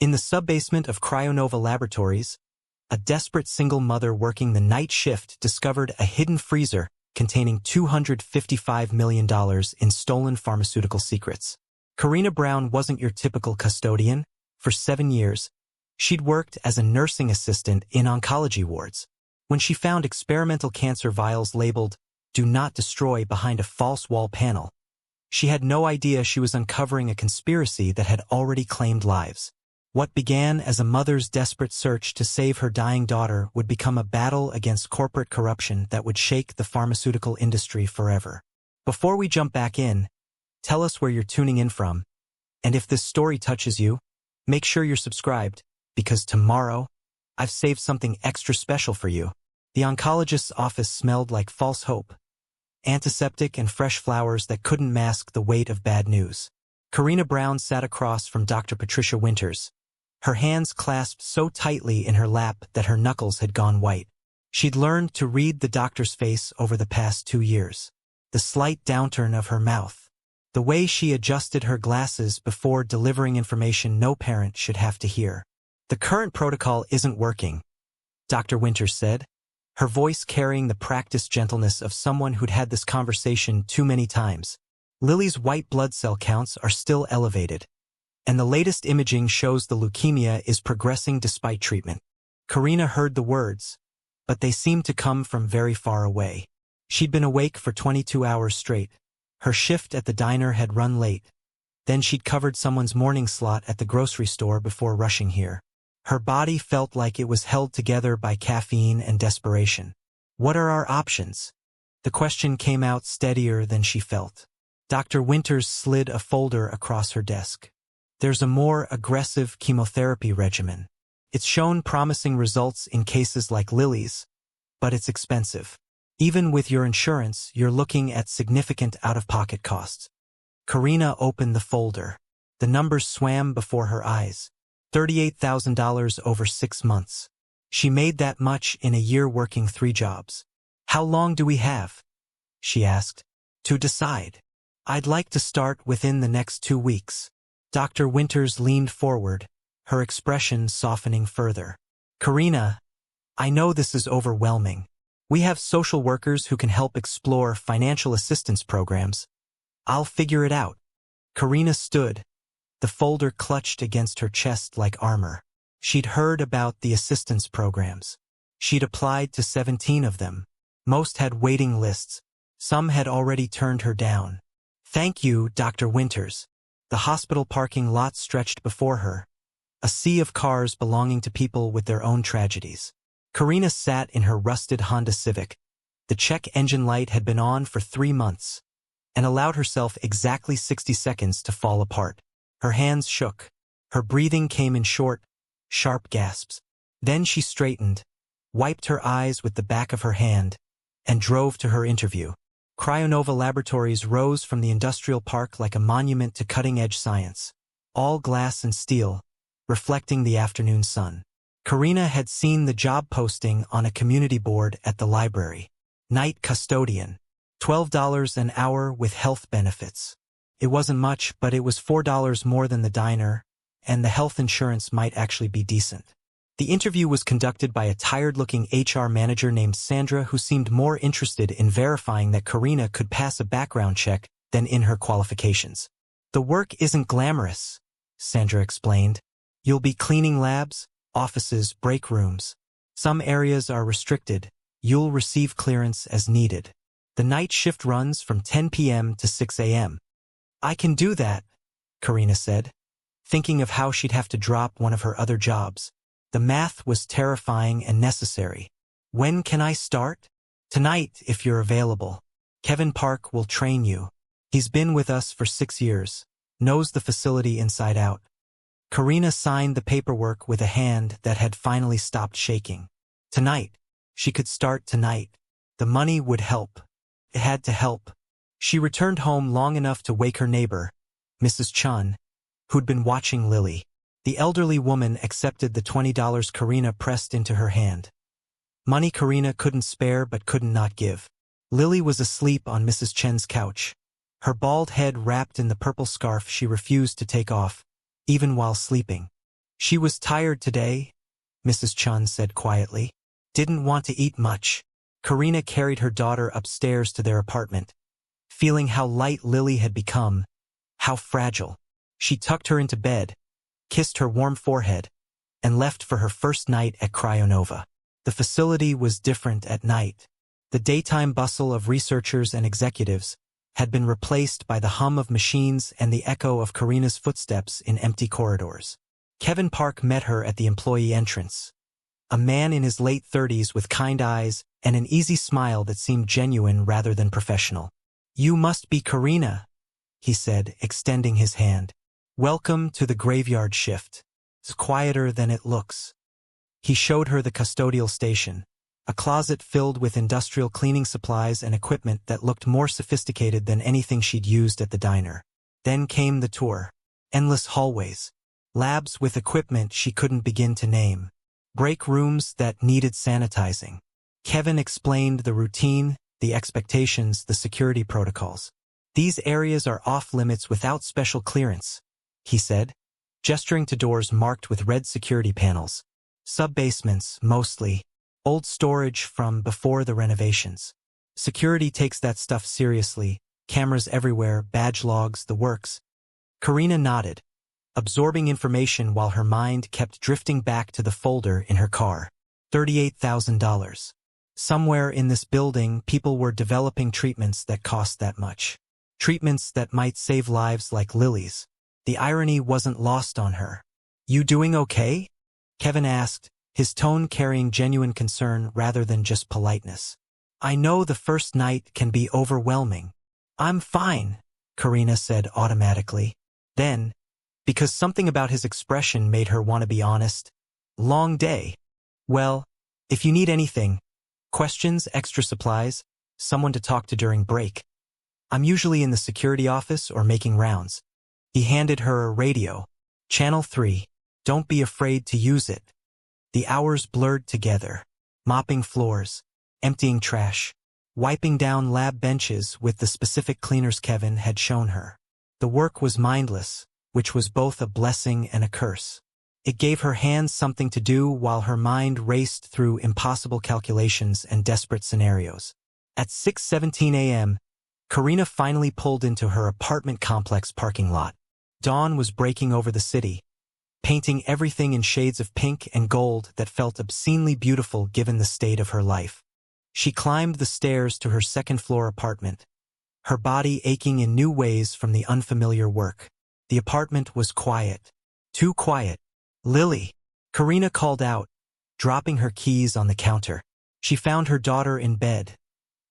In the sub-basement of CryoNova Laboratories, a desperate single mother working the night shift discovered a hidden freezer containing $255 million in stolen pharmaceutical secrets. Karina Brown wasn't your typical custodian. For 7 years, she'd worked as a nursing assistant in oncology wards. When she found experimental cancer vials labeled "Do Not Destroy" behind a false wall panel, she had no idea she was uncovering a conspiracy that had already claimed lives. What began as a mother's desperate search to save her dying daughter would become a battle against corporate corruption that would shake the pharmaceutical industry forever. Before we jump back in, tell us where you're tuning in from, and if this story touches you, make sure you're subscribed, because tomorrow, I've saved something extra special for you. The oncologist's office smelled like false hope, antiseptic and fresh flowers that couldn't mask the weight of bad news. Karina Brown sat across from Dr. Patricia Winters, her hands clasped so tightly in her lap that her knuckles had gone white. She'd learned to read the doctor's face over the past 2 years. The slight downturn of her mouth, the way she adjusted her glasses before delivering information no parent should have to hear. "The current protocol isn't working," Dr. Winters said, her voice carrying the practiced gentleness of someone who'd had this conversation too many times. "Lily's white blood cell counts are still elevated, and the latest imaging shows the leukemia is progressing despite treatment." Karina heard the words, but they seemed to come from very far away. She'd been awake for 22 hours straight. Her shift at the diner had run late. Then she'd covered someone's morning slot at the grocery store before rushing here. Her body felt like it was held together by caffeine and desperation. "What are our options?" The question came out steadier than she felt. Dr. Winters slid a folder across her desk. "There's a more aggressive chemotherapy regimen. It's shown promising results in cases like Lily's, but it's expensive. Even with your insurance, you're looking at significant out-of-pocket costs." Karina opened the folder. The numbers swam before her eyes. $38,000 over 6 months. She made that much in a year working 3 jobs. "How long do we have?" she asked. "To decide. I'd like to start within the next 2 weeks. Dr. Winters leaned forward, her expression softening further. "Karina, I know this is overwhelming. We have social workers who can help explore financial assistance programs. I'll figure it out." Karina stood, the folder clutched against her chest like armor. She'd heard about the assistance programs. She'd applied to 17 of them. Most had waiting lists. Some had already turned her down. "Thank you, Dr. Winters." The hospital parking lot stretched before her, a sea of cars belonging to people with their own tragedies. Karina sat in her rusted Honda Civic. The check engine light had been on for 3 months, and allowed herself exactly 60 seconds to fall apart. Her hands shook. Her breathing came in short, sharp gasps. Then she straightened, wiped her eyes with the back of her hand, and drove to her interview. CryoNova Laboratories rose from the industrial park like a monument to cutting-edge science, all glass and steel, reflecting the afternoon sun. Karina had seen the job posting on a community board at the library. Night custodian. $12 an hour with health benefits. It wasn't much, but it was $4 more than the diner, and the health insurance might actually be decent. The interview was conducted by a tired-looking HR manager named Sandra, who seemed more interested in verifying that Karina could pass a background check than in her qualifications. "The work isn't glamorous," Sandra explained. "You'll be cleaning labs, offices, break rooms. Some areas are restricted. You'll receive clearance as needed. The night shift runs from 10 p.m. to 6 a.m. "I can do that," Karina said, thinking of how she'd have to drop one of her other jobs. The math was terrifying and necessary. "When can I start?" "Tonight, if you're available. Kevin Park will train you. He's been with us for 6 years, knows the facility inside out." Karina signed the paperwork with a hand that had finally stopped shaking. Tonight. She could start tonight. The money would help. It had to help. She returned home long enough to wake her neighbor, Mrs. Chun, who'd been watching Lily. The elderly woman accepted the $20 Karina pressed into her hand. Money Karina couldn't spare but couldn't not give. Lily was asleep on Mrs. Chen's couch, her bald head wrapped in the purple scarf she refused to take off, even while sleeping. She was tired today, Mrs. Chun said quietly. Didn't want to eat much. Karina carried her daughter upstairs to their apartment. Feeling how light Lily had become, how fragile, she tucked her into bed, kissed her warm forehead, and left for her first night at CryoNova. The facility was different at night. The daytime bustle of researchers and executives had been replaced by the hum of machines and the echo of Karina's footsteps in empty corridors. Kevin Park met her at the employee entrance. A man in his late 30s with kind eyes and an easy smile that seemed genuine rather than professional. "You must be Karina," he said, extending his hand. "Welcome to the graveyard shift. It's quieter than it looks." He showed her the custodial station, a closet filled with industrial cleaning supplies and equipment that looked more sophisticated than anything she'd used at the diner. Then came the tour. Endless hallways. Labs with equipment she couldn't begin to name. Break rooms that needed sanitizing. Kevin explained the routine, the expectations, the security protocols. "These areas are off-limits without special clearance," he said, gesturing to doors marked with red security panels. "Sub-basements, mostly. Old storage from before the renovations. Security takes that stuff seriously. Cameras everywhere, badge logs, the works." Karina nodded, absorbing information while her mind kept drifting back to the folder in her car. $38,000. Somewhere in this building, people were developing treatments that cost that much. Treatments that might save lives like Lily's. The irony wasn't lost on her. "You doing okay?" Kevin asked, his tone carrying genuine concern rather than just politeness. "I know the first night can be overwhelming." "I'm fine," Karina said automatically. Then, because something about his expression made her want to be honest, "Long day. Well, if you need anything, questions, extra supplies, someone to talk to during break. I'm usually in the security office or making rounds." He handed her a radio. "Channel 3. Don't be afraid to use it." The hours blurred together. Mopping floors, emptying trash, wiping down lab benches with the specific cleaners Kevin had shown her. The work was mindless, which was both a blessing and a curse. It gave her hands something to do while her mind raced through impossible calculations and desperate scenarios. At 6:17 a.m., Karina finally pulled into her apartment complex parking lot. Dawn was breaking over the city, painting everything in shades of pink and gold that felt obscenely beautiful given the state of her life. She climbed the stairs to her second-floor apartment, her body aching in new ways from the unfamiliar work. The apartment was quiet. Too quiet. "Lily," Karina called out, dropping her keys on the counter. She found her daughter in bed,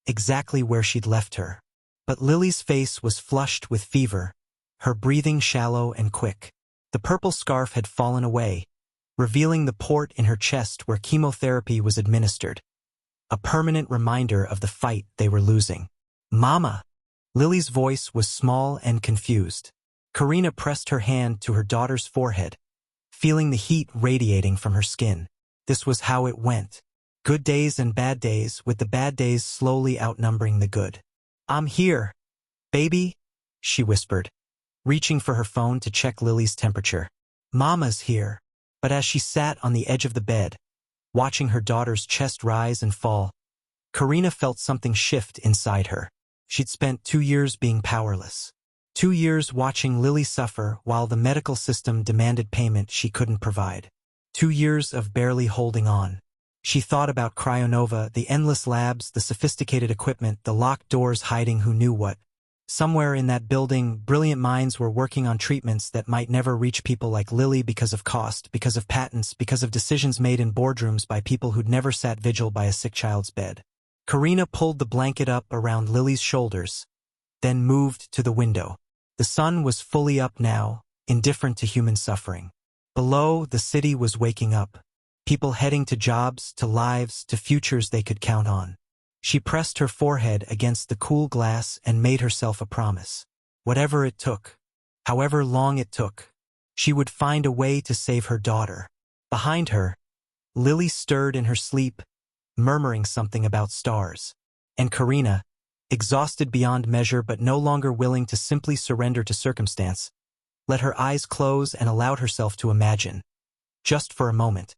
exactly where she'd left her. But Lily's face was flushed with fever, her breathing shallow and quick. The purple scarf had fallen away, revealing the port in her chest where chemotherapy was administered. A permanent reminder of the fight they were losing. "Mama!" Lily's voice was small and confused. Karina pressed her hand to her daughter's forehead, feeling the heat radiating from her skin. This was how it went. Good days and bad days, with the bad days slowly outnumbering the good. "I'm here, baby," she whispered, reaching for her phone to check Lily's temperature. "Mama's here." But as she sat on the edge of the bed, watching her daughter's chest rise and fall, Karina felt something shift inside her. She'd spent 2 years being powerless. 2 years watching Lily suffer while the medical system demanded payment she couldn't provide. 2 years of barely holding on. She thought about CryoNova, the endless labs, the sophisticated equipment, the locked doors hiding who knew what. Somewhere in that building, brilliant minds were working on treatments that might never reach people like Lily because of cost, because of patents, because of decisions made in boardrooms by people who'd never sat vigil by a sick child's bed. Karina pulled the blanket up around Lily's shoulders, then moved to the window. The sun was fully up now, indifferent to human suffering. Below, the city was waking up. People heading to jobs, to lives, to futures they could count on. She pressed her forehead against the cool glass and made herself a promise. Whatever it took, however long it took, she would find a way to save her daughter. Behind her, Lily stirred in her sleep, murmuring something about stars. And Karina, exhausted beyond measure but no longer willing to simply surrender to circumstance, let her eyes close and allowed herself to imagine. just for a moment.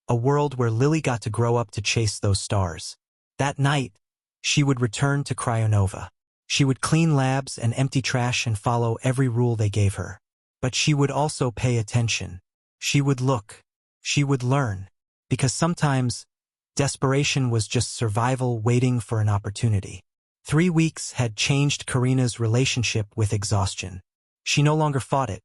A world where Lily got to grow up to chase those stars. That night, she would return to CryoNova. She would clean labs and empty trash and follow every rule they gave her. But she would also pay attention. She would look. She would learn. Because sometimes, desperation was just survival waiting for an opportunity. 3 weeks had changed Karina's relationship with exhaustion. She no longer fought it.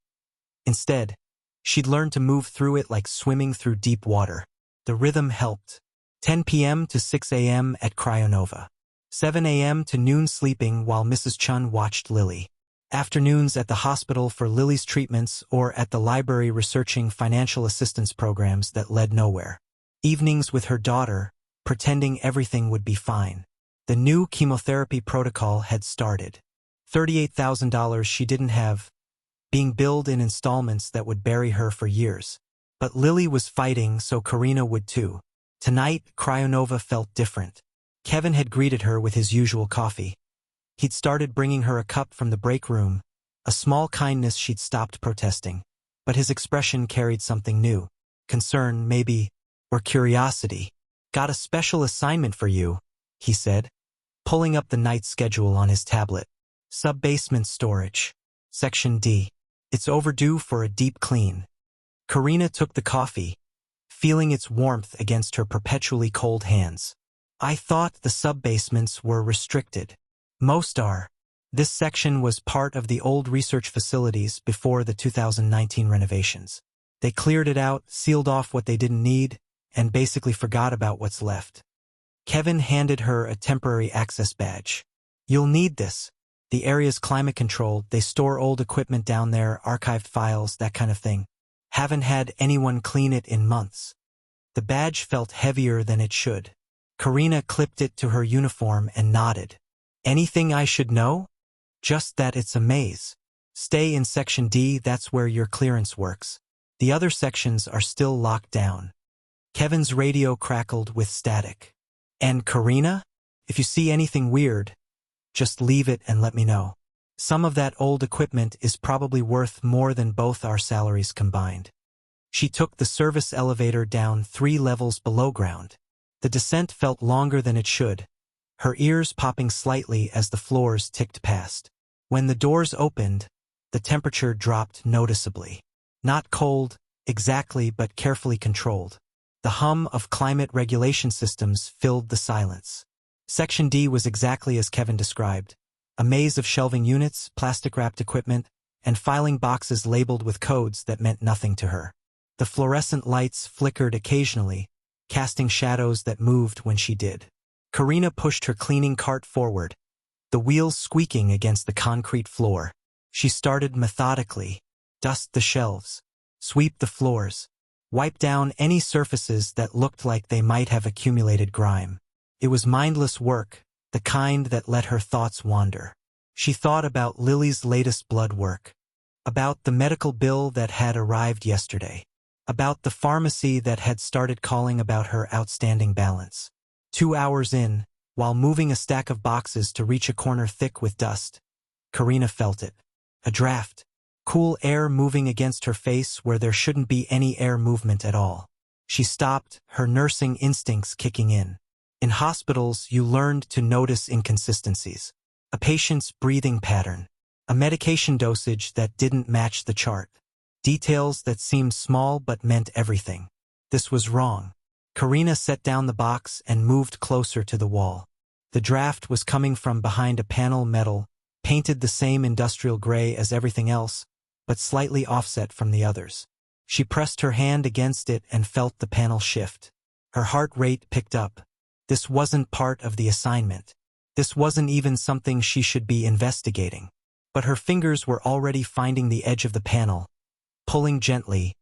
Instead, she'd learned to move through it like swimming through deep water. The rhythm helped. 10 p.m. to 6 a.m. at CryoNova. 7 a.m. to noon sleeping while Mrs. Chun watched Lily. Afternoons at the hospital for Lily's treatments or at the library researching financial assistance programs that led nowhere. Evenings with her daughter, pretending everything would be fine. The new chemotherapy protocol had started. $38,000 she didn't have, being billed in installments that would bury her for years. But Lily was fighting, so Karina would too. Tonight, CryoNova felt different. Kevin had greeted her with his usual coffee. He'd started bringing her a cup from the break room, a small kindness she'd stopped protesting. But his expression carried something new. Concern, maybe, or curiosity. "Got a special assignment for you," he said, pulling up the night schedule on his tablet. Sub-basement storage. Section D. It's overdue for a deep clean. Karina took the coffee, feeling its warmth against her perpetually cold hands. "I thought the sub-basements were restricted." "Most are. This section was part of the old research facilities before the 2019 renovations. They cleared it out, sealed off what they didn't need, and basically forgot about what's left." Kevin handed her a temporary access badge. "You'll need this. The area's climate-controlled, they store old equipment down there, archived files, that kind of thing. Haven't had anyone clean it in months." The badge felt heavier than it should. Karina clipped it to her uniform and nodded. "Anything I should know?" "Just that it's a maze. Stay in Section D, that's where your clearance works. The other sections are still locked down." Kevin's radio crackled with static. "And Karina? If you see anything weird, just leave it and let me know. Some of that old equipment is probably worth more than both our salaries combined." She took the service elevator down 3 levels below ground. The descent felt longer than it should, her ears popping slightly as the floors ticked past. When the doors opened, the temperature dropped noticeably. Not cold, exactly, but carefully controlled. The hum of climate regulation systems filled the silence. Section D was exactly as Kevin described. A maze of shelving units, plastic-wrapped equipment, and filing boxes labeled with codes that meant nothing to her. The fluorescent lights flickered occasionally, casting shadows that moved when she did. Karina pushed her cleaning cart forward, the wheels squeaking against the concrete floor. She started methodically. Dust the shelves, sweep the floors, wipe down any surfaces that looked like they might have accumulated grime. It was mindless work, the kind that let her thoughts wander. She thought about Lily's latest blood work, about the medical bill that had arrived yesterday, about the pharmacy that had started calling about her outstanding balance. 2 hours in, while moving a stack of boxes to reach a corner thick with dust, Karina felt it. A draft, cool air moving against her face where there shouldn't be any air movement at all. She stopped, her nursing instincts kicking in. In hospitals, you learned to notice inconsistencies. A patient's breathing pattern, a medication dosage that didn't match the chart. Details that seemed small but meant everything. This was wrong. Karina set down the box and moved closer to the wall. The draft was coming from behind a panel metal, painted the same industrial gray as everything else, but slightly offset from the others. She pressed her hand against it and felt the panel shift. Her heart rate picked up. This wasn't part of the assignment. This wasn't even something she should be investigating. But her fingers were already finding the edge of the panel, pulling gently,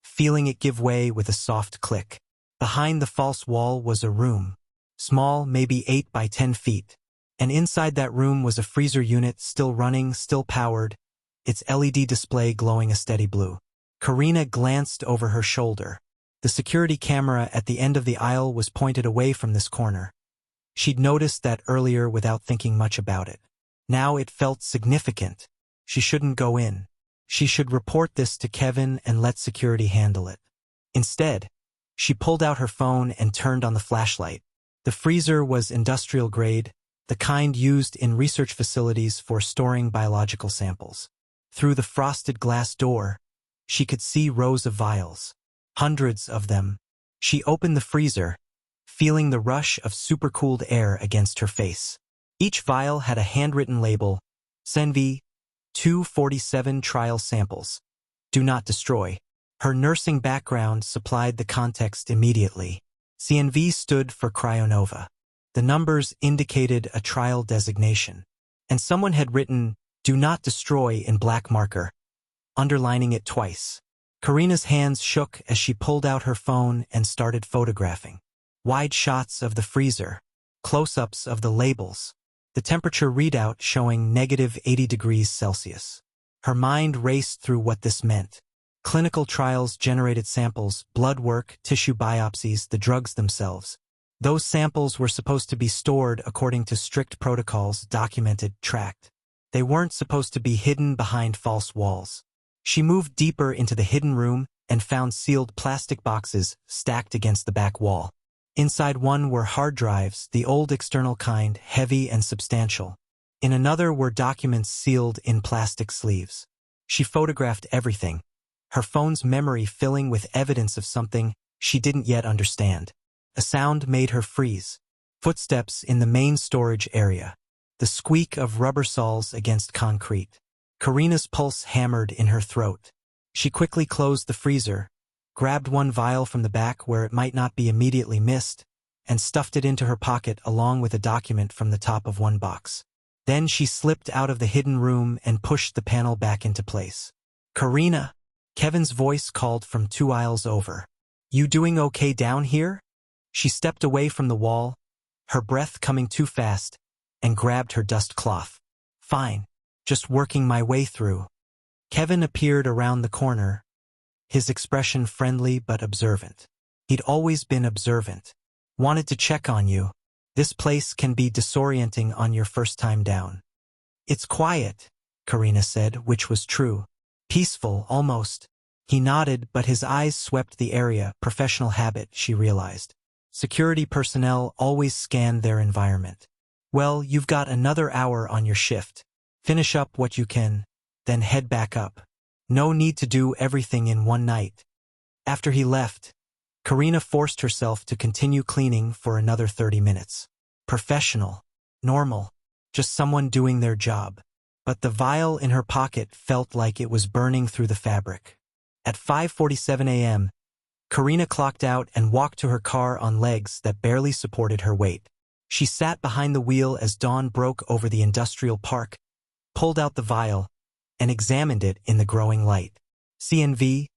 feeling it give way with a soft click. Behind the false wall was a room, small, maybe 8 by 10 feet. And inside that room was a freezer unit still running, still powered, its LED display glowing a steady blue. Karina glanced over her shoulder. The security camera at the end of the aisle was pointed away from this corner. She'd noticed that earlier without thinking much about it. Now it felt significant. She shouldn't go in. She should report this to Kevin and let security handle it. Instead, she pulled out her phone and turned on the flashlight. The freezer was industrial grade, the kind used in research facilities for storing biological samples. Through the frosted glass door, she could see rows of vials. Hundreds of them. She opened the freezer, feeling the rush of supercooled air against her face. Each vial had a handwritten label, CnV 247 trial samples. Do not destroy. Her nursing background supplied the context immediately. CnV stood for CryoNova. The numbers indicated a trial designation, and someone had written, "Do not destroy" in black marker, underlining it twice. Karina's hands shook as she pulled out her phone and started photographing. Wide shots of the freezer, close-ups of the labels, the temperature readout showing -80 degrees Celsius. Her mind raced through what this meant. Clinical trials generated samples, blood work, tissue biopsies, the drugs themselves. Those samples were supposed to be stored according to strict protocols, documented, tracked. They weren't supposed to be hidden behind false walls. She moved deeper into the hidden room and found sealed plastic boxes stacked against the back wall. Inside one were hard drives, the old external kind, heavy and substantial. In another were documents sealed in plastic sleeves. She photographed everything, her phone's memory filling with evidence of something she didn't yet understand. A sound made her freeze. Footsteps in the main storage area. The squeak of rubber soles against concrete. Karina's pulse hammered in her throat. She quickly closed the freezer, grabbed one vial from the back where it might not be immediately missed, and stuffed it into her pocket along with a document from the top of one box. Then she slipped out of the hidden room and pushed the panel back into place. "Karina!" Kevin's voice called from 2 aisles over. "You doing okay down here?" She stepped away from the wall, her breath coming too fast, and grabbed her dust cloth. "Fine. Just working my way through." Kevin appeared around the corner, his expression friendly but observant. He'd always been observant. "Wanted to check on you. This place can be disorienting on your first time down." "It's quiet," Karina said, which was true. "Peaceful, almost." He nodded, but his eyes swept the area, professional habit, she realized. Security personnel always scanned their environment. "Well, you've got another hour on your shift. Finish up what you can, then head back up. No need to do everything in one night." After he left, Karina forced herself to continue cleaning for another 30 minutes. Professional. Normal. Just someone doing their job. But the vial in her pocket felt like it was burning through the fabric. At 5:47 a.m., Karina clocked out and walked to her car on legs that barely supported her weight. She sat behind the wheel as dawn broke over the industrial park, pulled out the vial, and examined it in the growing light. CnV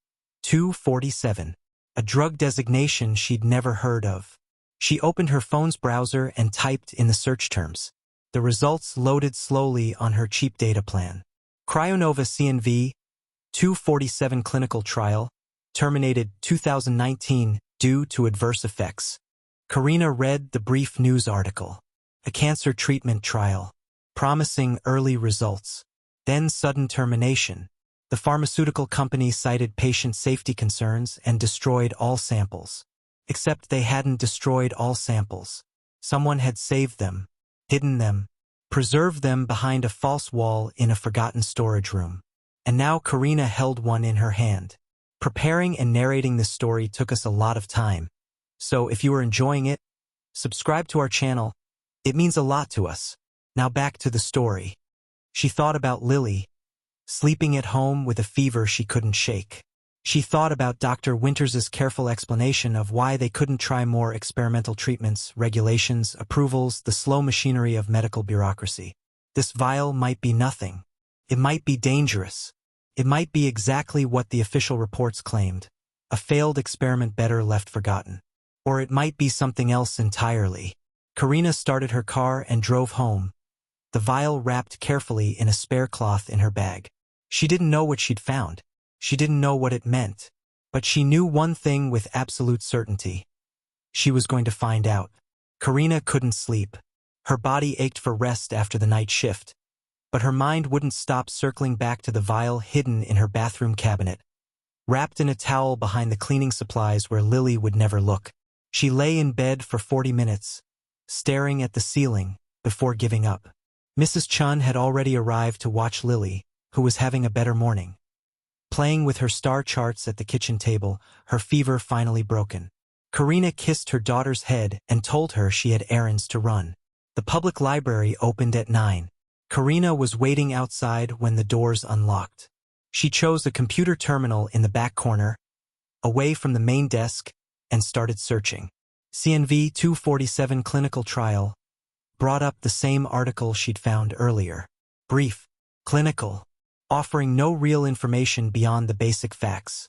247, a drug designation she'd never heard of. She opened her phone's browser and typed in the search terms. The results loaded slowly on her cheap data plan. CryoNova CnV 247 clinical trial, terminated 2019 due to adverse effects. Karina read the brief news article. A cancer treatment trial. Promising early results. Then sudden termination. The pharmaceutical company cited patient safety concerns and destroyed all samples. Except they hadn't destroyed all samples. Someone had saved them, hidden them, preserved them behind a false wall in a forgotten storage room. And now Karina held one in her hand. Preparing and narrating this story took us a lot of time. So if you are enjoying it, subscribe to our channel. It means a lot to us. Now back to the story. She thought about Lily, sleeping at home with a fever she couldn't shake. She thought about Dr. Winters's careful explanation of why they couldn't try more experimental treatments, regulations, approvals, the slow machinery of medical bureaucracy. This vial might be nothing. It might be dangerous. It might be exactly what the official reports claimed, a failed experiment better left forgotten. Or it might be something else entirely. Karina started her car and drove home, the vial wrapped carefully in a spare cloth in her bag. She didn't know what she'd found. She didn't know what it meant. But she knew one thing with absolute certainty. She was going to find out. Karina couldn't sleep. Her body ached for rest after the night shift. But her mind wouldn't stop circling back to the vial hidden in her bathroom cabinet. wrapped in a towel behind the cleaning supplies where Lily would never look. She lay in bed for 40 minutes, staring at the ceiling, before giving up. Mrs. Chun had already arrived to watch Lily, who was having a better morning. Playing with her star charts at the kitchen table, her fever finally broken. Karina kissed her daughter's head and told her she had errands to run. The public library opened at 9. Karina was waiting outside when the doors unlocked. She chose a computer terminal in the back corner, away from the main desk, and started searching. CNV 247 clinical trial brought up the same article she'd found earlier. Brief, clinical, offering no real information beyond the basic facts.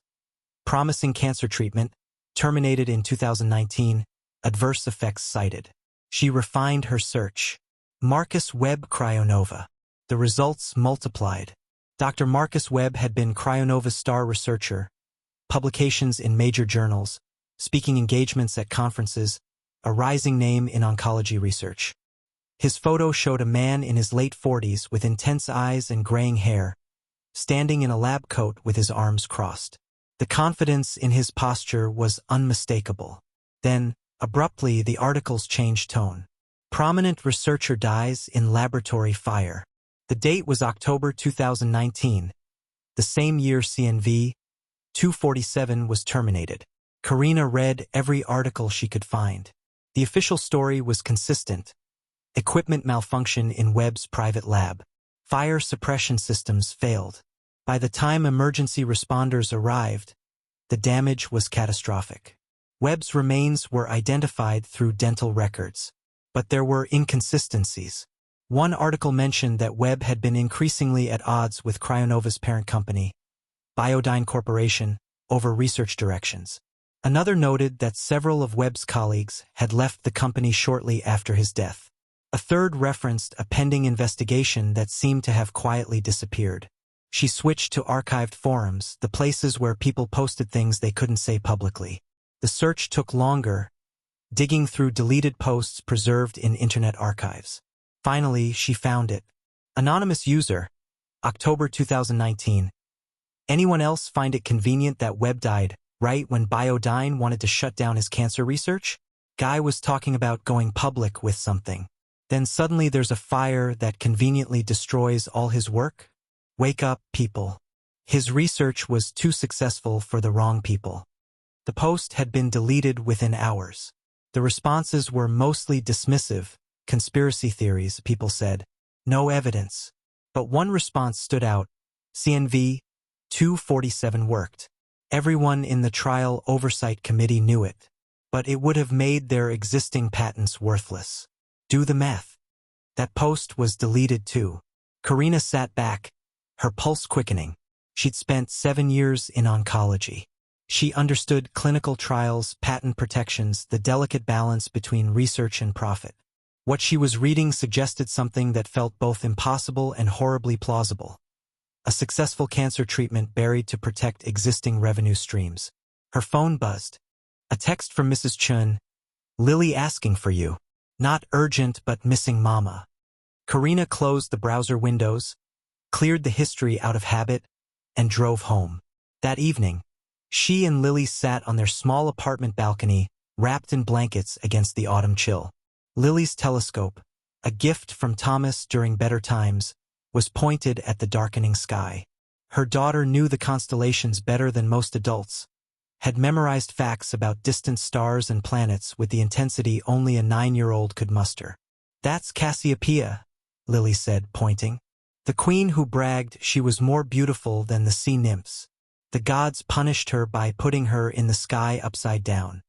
Promising cancer treatment, terminated in 2019, adverse effects cited. She refined her search. Marcus Webb CryoNova. The results multiplied. Dr. Marcus Webb had been CryoNova's star researcher, publications in major journals, speaking engagements at conferences, a rising name in oncology research. His photo showed a man in his late 40s with intense eyes and graying hair, standing in a lab coat with his arms crossed. The confidence in his posture was unmistakable. Then, abruptly, the articles changed tone. Prominent researcher dies in laboratory fire. The date was October 2019, the same year CNV 247 was terminated. Karina read every article she could find. The official story was consistent. Equipment malfunction in Webb's private lab. Fire suppression systems failed. By the time emergency responders arrived, the damage was catastrophic. Webb's remains were identified through dental records, but there were inconsistencies. One article mentioned that Webb had been increasingly at odds with CryoNova's parent company, Biodyne Corporation, over research directions. Another noted that several of Webb's colleagues had left the company shortly after his death. A third referenced a pending investigation that seemed to have quietly disappeared. She switched to archived forums, the places where people posted things they couldn't say publicly. The search took longer, digging through deleted posts preserved in Internet archives. Finally, she found it. Anonymous user, October 2019. Anyone else find it convenient that Webb died right when Biodyne wanted to shut down his cancer research? Guy was talking about going public with something. Then suddenly there's a fire that conveniently destroys all his work? Wake up, people. His research was too successful for the wrong people. The post had been deleted within hours. The responses were mostly dismissive. Conspiracy theories, people said. No evidence. But one response stood out. CNV 247 worked. Everyone in the trial oversight committee knew it. But it would have made their existing patents worthless. Do the math. That post was deleted too. Karina sat back, her pulse quickening. She'd spent 7 years in oncology. She understood clinical trials, patent protections, the delicate balance between research and profit. What she was reading suggested something that felt both impossible and horribly plausible. A successful cancer treatment buried to protect existing revenue streams. Her phone buzzed. A text from Mrs. Chun. Lily asking for you. Not urgent but missing mama. Karina closed the browser windows, cleared the history out of habit, and drove home. That evening, she and Lily sat on their small apartment balcony, wrapped in blankets against the autumn chill. Lily's telescope, a gift from Thomas during better times, was pointed at the darkening sky. Her daughter knew the constellations better than most adults, had memorized facts about distant stars and planets with the intensity only a 9-year-old could muster. That's Cassiopeia, Lily said, pointing. The queen who bragged she was more beautiful than the sea nymphs. The gods punished her by putting her in the sky upside down.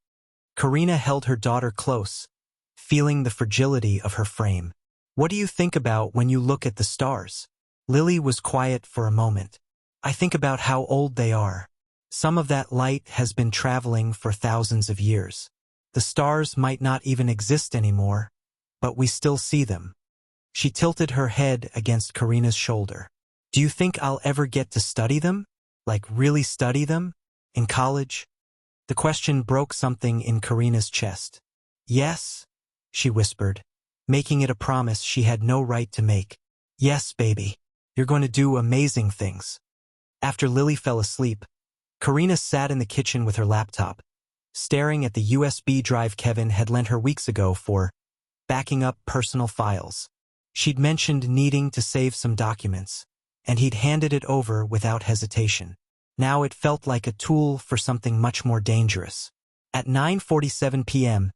Karina held her daughter close, feeling the fragility of her frame. What do you think about when you look at the stars? Lily was quiet for a moment. I think about how old they are. Some of that light has been traveling for thousands of years. The stars might not even exist anymore, but we still see them. She tilted her head against Karina's shoulder. Do you think I'll ever get to study them? Like really study them? In college? The question broke something in Karina's chest. Yes, she whispered, making it a promise she had no right to make. Yes, baby. You're going to do amazing things. After Lily fell asleep, Karina sat in the kitchen with her laptop, staring at the USB drive Kevin had lent her weeks ago for backing up personal files. She'd mentioned needing to save some documents, and he'd handed it over without hesitation. Now it felt like a tool for something much more dangerous. At 9:47 p.m.,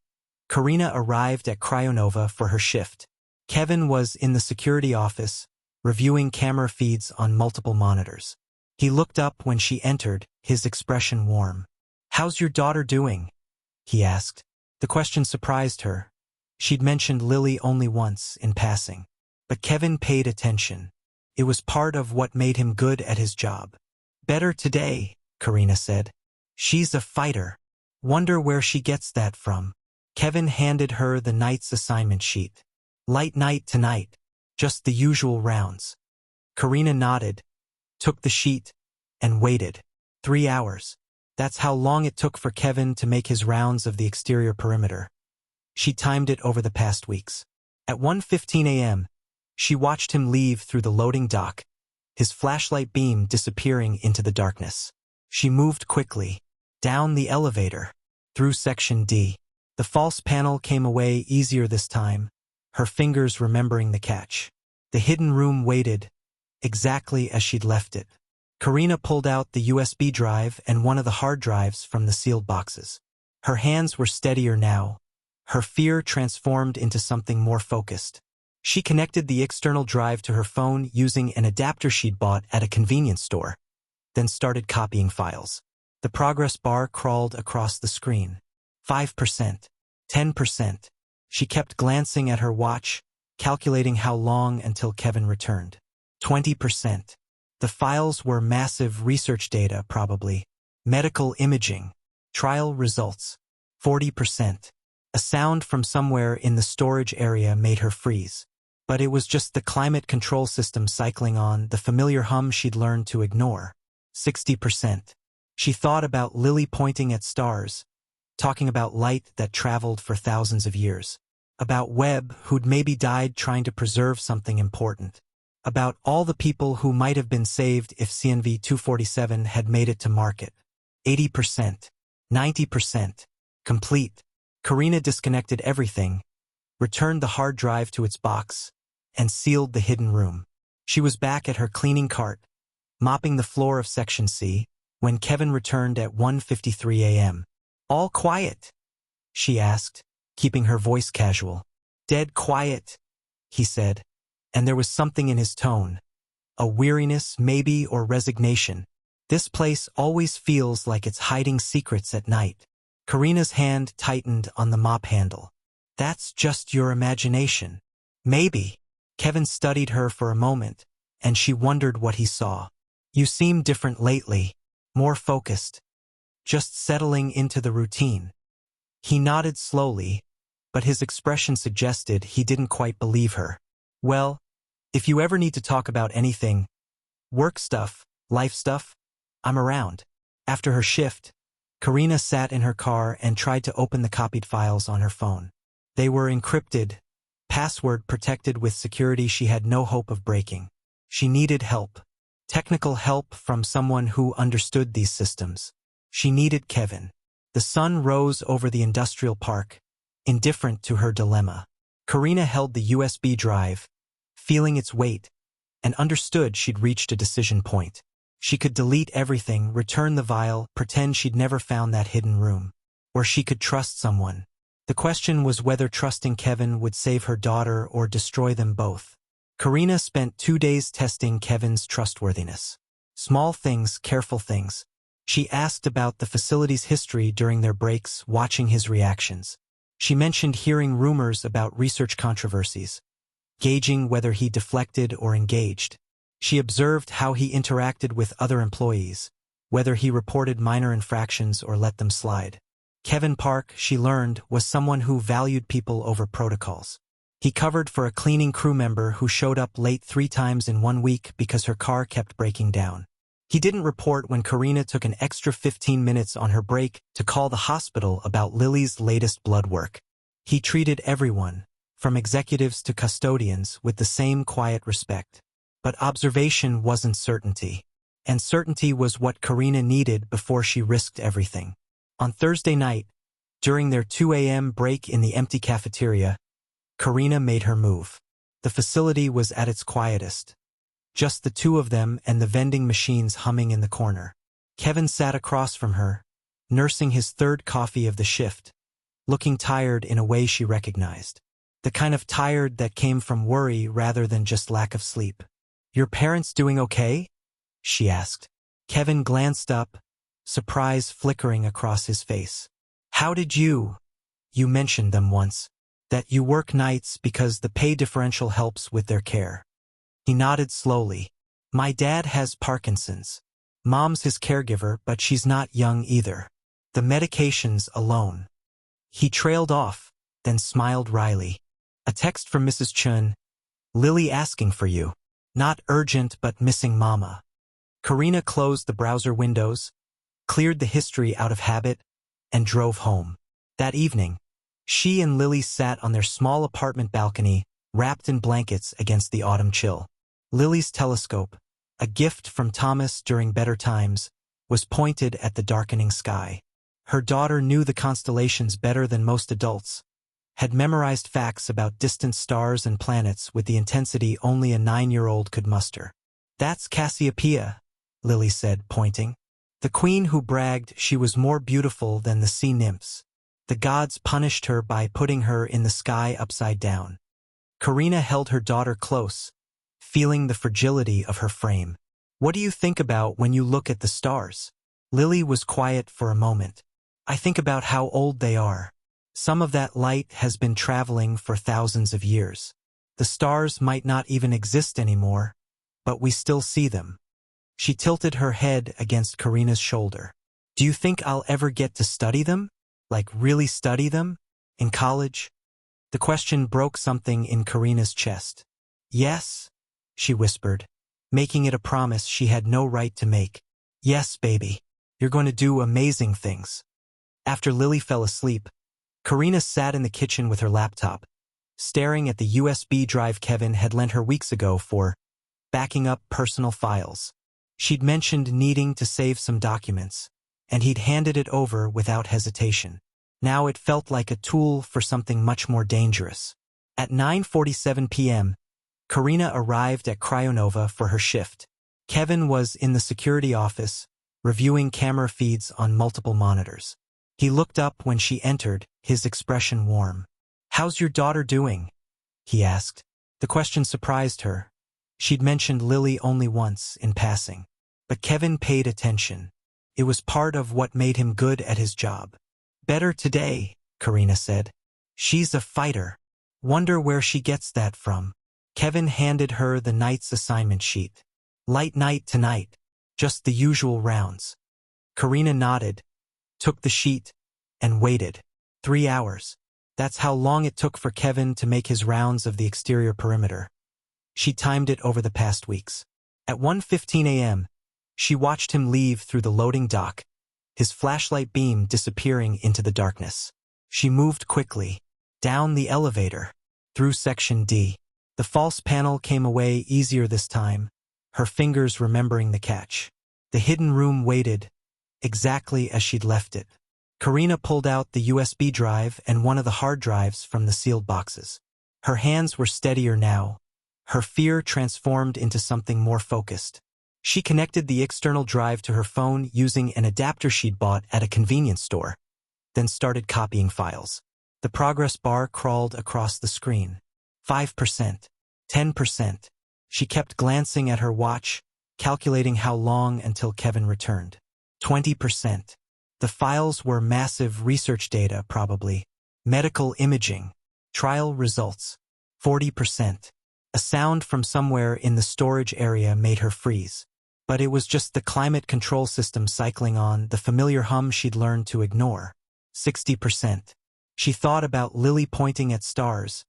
Karina arrived at CryoNova for her shift. Kevin was in the security office, reviewing camera feeds on multiple monitors. He looked up when she entered, his expression warm. "How's your daughter doing?" he asked. The question surprised her. She'd mentioned Lily only once, in passing. But Kevin paid attention. It was part of what made him good at his job. "Better today," Karina said. "She's a fighter. Wonder where she gets that from." Kevin handed her the night's assignment sheet. "Light night tonight. Just the usual rounds." Karina nodded, took the sheet, and waited. 3 hours. That's how long it took for Kevin to make his rounds of the exterior perimeter. She timed it over the past weeks. At 1:15 a.m., she watched him leave through the loading dock, his flashlight beam disappearing into the darkness. She moved quickly, down the elevator, through Section D. The false panel came away easier this time, her fingers remembering the catch. The hidden room waited, exactly as she'd left it. Karina pulled out the USB drive and one of the hard drives from the sealed boxes. Her hands were steadier now, her fear transformed into something more focused. She connected the external drive to her phone using an adapter she'd bought at a convenience store, then started copying files. The progress bar crawled across the screen. 5%, 10%. She kept glancing at her watch, calculating how long until Kevin returned. 20%. The files were massive research data, probably. Medical imaging. Trial results. 40%. A sound from somewhere in the storage area made her freeze. But it was just the climate control system cycling on, the familiar hum she'd learned to ignore. 60%. She thought about Lily pointing at stars, talking about light that traveled for thousands of years. About Webb, who'd maybe died trying to preserve something important. About all the people who might have been saved if CNV-247 had made it to market. 80%. 90%. Complete. Karina disconnected everything, returned the hard drive to its box, and sealed the hidden room. She was back at her cleaning cart, mopping the floor of Section C, when Kevin returned at 1:53 a.m. "All quiet?" she asked, keeping her voice casual. "Dead quiet," he said, and there was something in his tone. A weariness, maybe, or resignation. "This place always feels like it's hiding secrets at night." Karina's hand tightened on the mop handle. "That's just your imagination." "Maybe." Kevin studied her for a moment, and she wondered what he saw. "You seem different lately, more focused. Just settling into the routine." He nodded slowly, but his expression suggested he didn't quite believe her. "Well, if you ever need to talk about anything, work stuff, life stuff, I'm around." After her shift, Karina sat in her car and tried to open the copied files on her phone. They were encrypted, password protected with security she had no hope of breaking. She needed help. Technical help from someone who understood these systems. She needed Kevin. The sun rose over the industrial park, indifferent to her dilemma. Karina held the USB drive, feeling its weight, and understood she'd reached a decision point. She could delete everything, return the vial, pretend she'd never found that hidden room. Or she could trust someone. The question was whether trusting Kevin would save her daughter or destroy them both. Karina spent 2 days testing Kevin's trustworthiness. Small things, careful things. She asked about the facility's history during their breaks, watching his reactions. She mentioned hearing rumors about research controversies, gauging whether he deflected or engaged. She observed how he interacted with other employees, whether he reported minor infractions or let them slide. Kevin Park, she learned, was someone who valued people over protocols. He covered for a cleaning crew member who showed up late 3 times in 1 week because her car kept breaking down. He didn't report when Karina took an extra 15 minutes on her break to call the hospital about Lily's latest blood work. He treated everyone, from executives to custodians, with the same quiet respect. But observation wasn't certainty. And certainty was what Karina needed before she risked everything. On Thursday night, during their 2 a.m. break in the empty cafeteria, Karina made her move. The facility was at its quietest. Just the two of them and the vending machines humming in the corner. Kevin sat across from her, nursing his third coffee of the shift, looking tired in a way she recognized. The kind of tired that came from worry rather than just lack of sleep. "Your parents doing okay?" she asked. Kevin glanced up, surprise flickering across his face. "How did you mentioned them once, that you work nights because the pay differential helps with their care." He nodded slowly. "My dad has Parkinson's. Mom's his caregiver, but she's not young either. The medications alone." He trailed off, then smiled wryly. "A text from Mrs. Chun. Lily asking for you. Not urgent but missing mama." Karina closed the browser windows, cleared the history out of habit, and drove home. That evening, she and Lily sat on their small apartment balcony, wrapped in blankets against the autumn chill. Lily's telescope, a gift from Thomas during better times, was pointed at the darkening sky. Her daughter knew the constellations better than most adults, had memorized facts about distant stars and planets with the intensity only a 9-year-old could muster. "That's Cassiopeia," Lily said, pointing. "The queen who bragged she was more beautiful than the sea nymphs. The gods punished her by putting her in the sky upside down." Karina held her daughter close, feeling the fragility of her frame. "What do you think about when you look at the stars?" Lily was quiet for a moment. "I think about how old they are. Some of that light has been traveling for thousands of years. The stars might not even exist anymore, but we still see them." She tilted her head against Karina's shoulder. "Do you think I'll ever get to study them? Like really study them? In college?" The question broke something in Karina's chest. "Yes," she whispered, making it a promise she had no right to make. "Yes, baby. You're going to do amazing things." After Lily fell asleep, Karina sat in the kitchen with her laptop, staring at the USB drive Kevin had lent her weeks ago for backing up personal files. She'd mentioned needing to save some documents, and he'd handed it over without hesitation. Now it felt like a tool for something much more dangerous. At 9:47 p.m., Karina arrived at CryoNova for her shift. Kevin was in the security office, reviewing camera feeds on multiple monitors. He looked up when she entered, his expression warm. "How's your daughter doing?" he asked. The question surprised her. She'd mentioned Lily only once, in passing. But Kevin paid attention. It was part of what made him good at his job. "Better today," Karina said. "She's a fighter. Wonder where she gets that from." Kevin handed her the night's assignment sheet. "Light night tonight. Just the usual rounds." Karina nodded, took the sheet, and waited. 3 hours. That's how long it took for Kevin to make his rounds of the exterior perimeter. She timed it over the past weeks. At 1:15 a.m., she watched him leave through the loading dock, his flashlight beam disappearing into the darkness. She moved quickly, down the elevator, through Section D. The false panel came away easier this time, her fingers remembering the catch. The hidden room waited, exactly as she'd left it. Karina pulled out the USB drive and one of the hard drives from the sealed boxes. Her hands were steadier now, her fear transformed into something more focused. She connected the external drive to her phone using an adapter she'd bought at a convenience store, then started copying files. The progress bar crawled across the screen. 5%, 10%. She kept glancing at her watch, calculating how long until Kevin returned. 20%. The files were massive research data, probably. Medical imaging. Trial results. 40%. A sound from somewhere in the storage area made her freeze. But it was just the climate control system cycling on, the familiar hum she'd learned to ignore. 60%. She thought about Lily pointing at stars,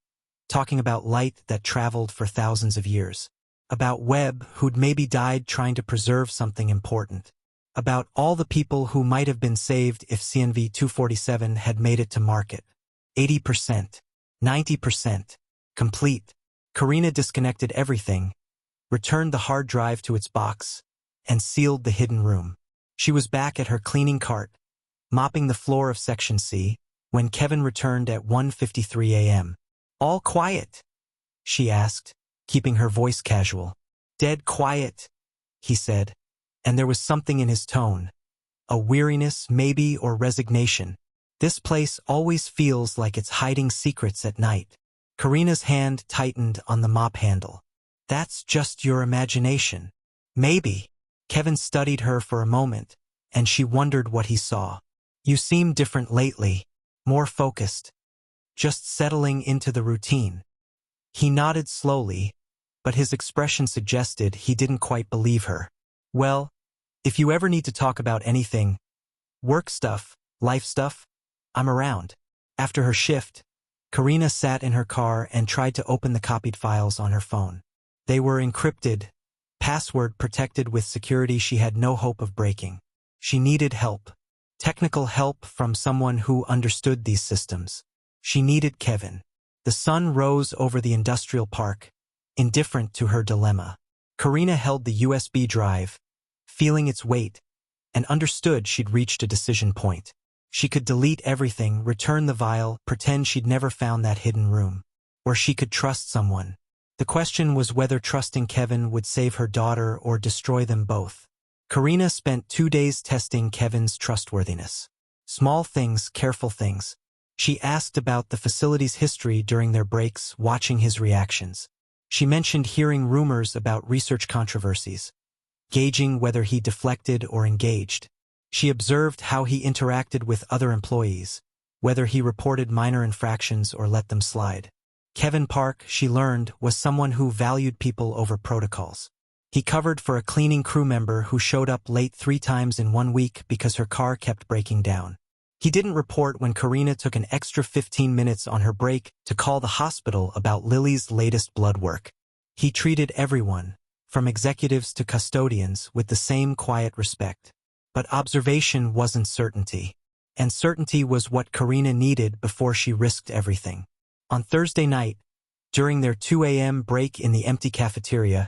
talking about light that traveled for thousands of years. About Webb, who'd maybe died trying to preserve something important. About all the people who might have been saved if CNV-247 had made it to market. 80%. 90%. Complete. Karina disconnected everything, returned the hard drive to its box, and sealed the hidden room. She was back at her cleaning cart, mopping the floor of Section C, when Kevin returned at 1:53 a.m. "All quiet?" she asked, keeping her voice casual. "Dead quiet," he said, and there was something in his tone. A weariness, maybe, or resignation. "This place always feels like it's hiding secrets at night." Karina's hand tightened on the mop handle. "That's just your imagination." "Maybe." Kevin studied her for a moment, and she wondered what he saw. "You seem different lately, more focused, just settling into the routine." He nodded slowly, but his expression suggested he didn't quite believe her. "Well, if you ever need to talk about anything, work stuff, life stuff, I'm around." After her shift, Karina sat in her car and tried to open the copied files on her phone. They were encrypted, password protected with security she had no hope of breaking. She needed help. Technical help from someone who understood these systems. She needed Kevin. The sun rose over the industrial park, indifferent to her dilemma. Karina held the USB drive, feeling its weight, and understood she'd reached a decision point. She could delete everything, return the vial, pretend she'd never found that hidden room. Or she could trust someone. The question was whether trusting Kevin would save her daughter or destroy them both. Karina spent 2 days testing Kevin's trustworthiness. Small things, careful things. She asked about the facility's history during their breaks, watching his reactions. She mentioned hearing rumors about research controversies, gauging whether he deflected or engaged. She observed how he interacted with other employees, whether he reported minor infractions or let them slide. Kevin Park, she learned, was someone who valued people over protocols. He covered for a cleaning crew member who showed up late 3 times in 1 week because her car kept breaking down. He didn't report when Karina took an extra 15 minutes on her break to call the hospital about Lily's latest blood work. He treated everyone, from executives to custodians, with the same quiet respect. But observation wasn't certainty. And certainty was what Karina needed before she risked everything. On Thursday night, during their 2 a.m. break in the empty cafeteria,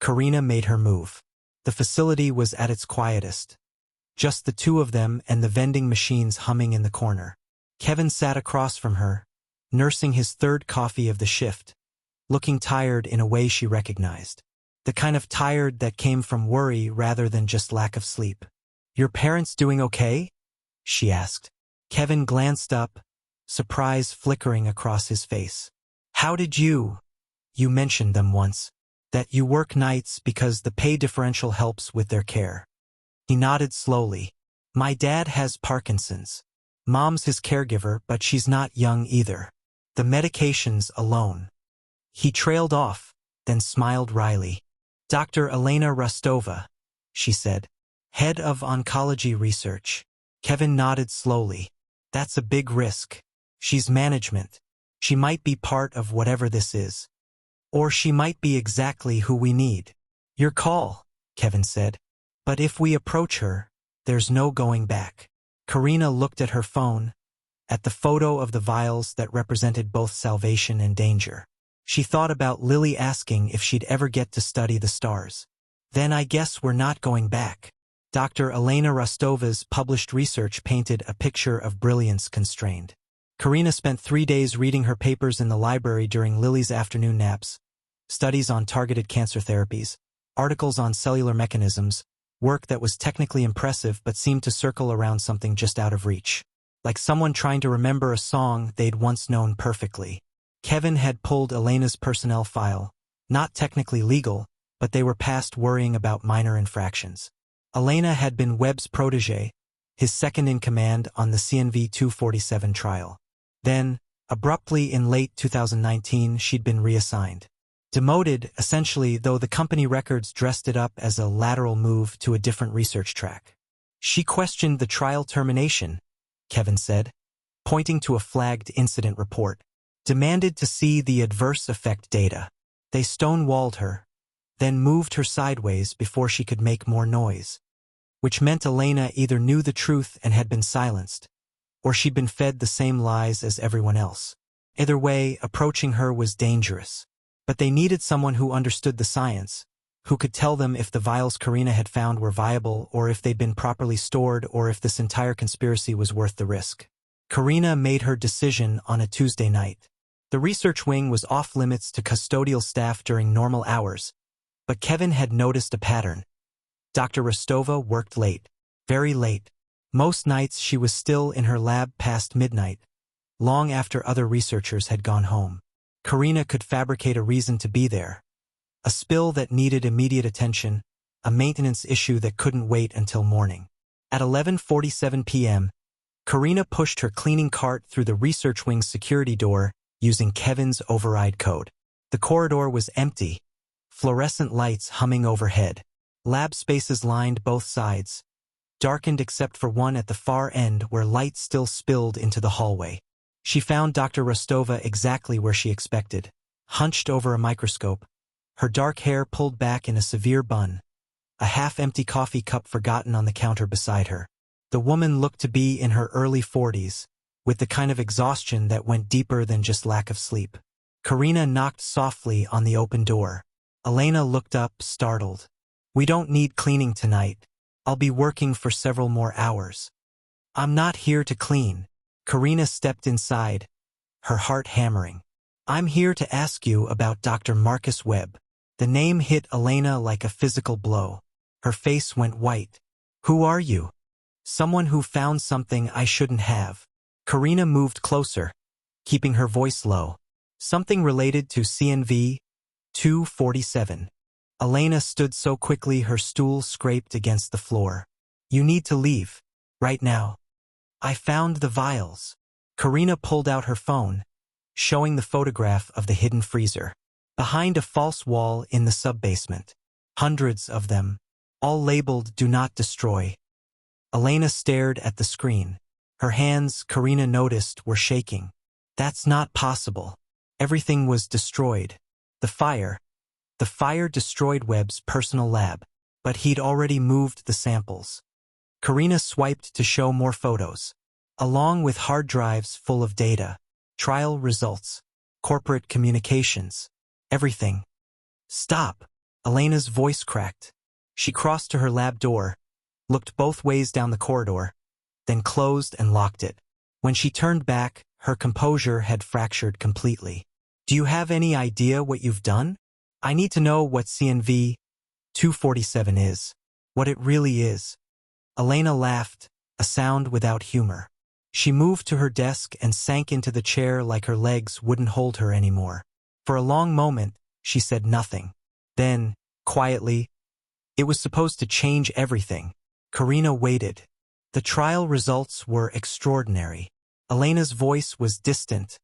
Karina made her move. The facility was at its quietest. Just the two of them and the vending machines humming in the corner. Kevin sat across from her, nursing his 3rd coffee of the shift, looking tired in a way she recognized. The kind of tired that came from worry rather than just lack of sleep. "Your parents doing okay?" she asked. Kevin glanced up, surprise flickering across his face. "How did you mentioned them once, that you work nights because the pay differential helps with their care." He nodded slowly. "My dad has Parkinson's. Mom's his caregiver, but she's not young either. The medications alone." He trailed off, then smiled wryly. "Dr. Elena Rostova," she said. "Head of oncology research." Kevin nodded slowly. "That's a big risk. She's management. She might be part of whatever this is. Or she might be exactly who we need." "Your call," Kevin said. "But if we approach her, there's no going back." Karina looked at her phone, at the photo of the vials that represented both salvation and danger. She thought about Lily asking if she'd ever get to study the stars. "Then I guess we're not going back." Dr. Elena Rostova's published research painted a picture of brilliance constrained. Karina spent 3 days reading her papers in the library during Lily's afternoon naps. Studies on targeted cancer therapies, articles on cellular mechanisms, work that was technically impressive but seemed to circle around something just out of reach. Like someone trying to remember a song they'd once known perfectly. Kevin had pulled Elena's personnel file, not technically legal, but they were past worrying about minor infractions. Elena had been Webb's protégé, his second-in-command on the CNV-247 trial. Then, abruptly in late 2019, she'd been reassigned. Demoted, essentially, though the company records dressed it up as a lateral move to a different research track. She questioned the trial termination, Kevin said, pointing to a flagged incident report. Demanded to see the adverse effect data. They stonewalled her, then moved her sideways before she could make more noise. Which meant Elena either knew the truth and had been silenced, or she'd been fed the same lies as everyone else. Either way, approaching her was dangerous. But they needed someone who understood the science, Who could tell them if the vials Karina had found were viable, or if they'd been properly stored, or if this entire conspiracy was worth the risk? Karina made her decision on a Tuesday night. The research wing was off-limits to custodial staff during normal hours, but Kevin had noticed a pattern. Dr. Rostova worked late, very late. Most nights she was still in her lab past midnight, long after other researchers had gone home. Karina could fabricate a reason to be there. A spill that needed immediate attention, a maintenance issue that couldn't wait until morning. At 11:47 p.m., Karina pushed her cleaning cart through the research wing's security door using Kevin's override code. The corridor was empty, fluorescent lights humming overhead. Lab spaces lined both sides, darkened except for one at the far end where light still spilled into the hallway. She found Dr. Rostova exactly where she expected, hunched over a microscope, her dark hair pulled back in a severe bun, a half-empty coffee cup forgotten on the counter beside her. The woman looked to be in her early 40s, with the kind of exhaustion that went deeper than just lack of sleep. Karina knocked softly on the open door. Elena looked up, startled. "We don't need cleaning tonight. I'll be working for several more hours." "I'm not here to clean." Karina stepped inside, her heart hammering. "I'm here to ask you about Dr. Marcus Webb." The name hit Elena like a physical blow. Her face went white. "Who are you?" "Someone who found something I shouldn't have." Karina moved closer, keeping her voice low. "Something related to CNV 247. Elena stood so quickly her stool scraped against the floor. "You need to leave. Right now." "I found the vials." Karina pulled out her phone, showing the photograph of the hidden freezer. Behind a false wall in the sub-basement. Hundreds of them, all labeled "Do Not Destroy." Elena stared at the screen. Her hands, Karina noticed, were shaking. "That's not possible. Everything was destroyed. The fire destroyed Webb's personal lab, but he'd already moved the samples." Karina swiped to show more photos, along with hard drives full of data, trial results, corporate communications, everything. "Stop!" Elena's voice cracked. She crossed to her lab door, looked both ways down the corridor, then closed and locked it. When she turned back, her composure had fractured completely. "Do you have any idea what you've done? I need to know what CNV 247 is. What it really is." Elena laughed, a sound without humor. She moved to her desk and sank into the chair like her legs wouldn't hold her anymore. For a long moment, she said nothing. Then, quietly, "It was supposed to change everything." Karina waited. The trial results were extraordinary. Elena's voice was distant,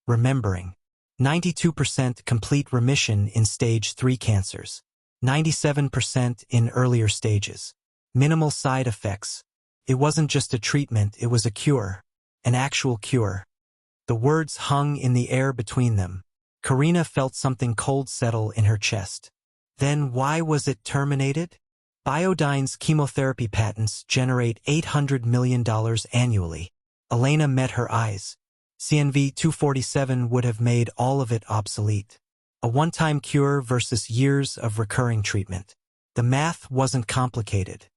remembering. 92% complete remission in stage 3 cancers. 97% in earlier stages. Minimal side effects. It wasn't just a treatment, it was a cure. An actual cure. The words hung in the air between them. Karina felt something cold settle in her chest. Then why was it terminated? Biodyne's chemotherapy patents generate $800 million annually. Elena met her eyes. CNV 247 would have made all of it obsolete. A one-time cure versus years of recurring treatment. The math wasn't complicated.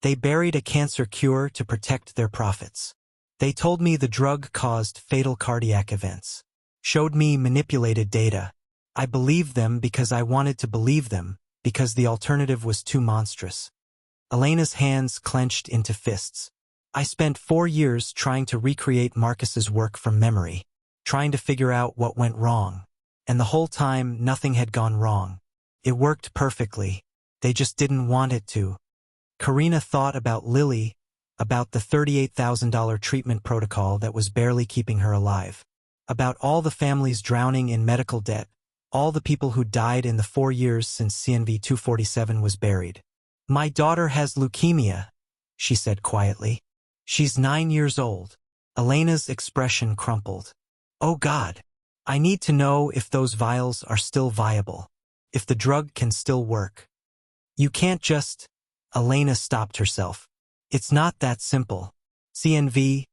They buried a cancer cure to protect their profits. They told me the drug caused fatal cardiac events. Showed me manipulated data. I believed them because I wanted to believe them, because the alternative was too monstrous. Elena's hands clenched into fists. "I spent 4 years trying to recreate Marcus's work from memory, trying to figure out what went wrong. And the whole time, nothing had gone wrong. It worked perfectly. They just didn't want it to." Karina thought about Lily, about the $38,000 treatment protocol that was barely keeping her alive, about all the families drowning in medical debt, all the people who died in the 4 years since CNV 247 was buried. "My daughter has leukemia," she said quietly. "She's 9 years old." Elena's expression crumpled. "Oh God, I need to know if those vials are still viable, if the drug can still work." "You can't just..." Elena stopped herself. "It's not that simple. CNV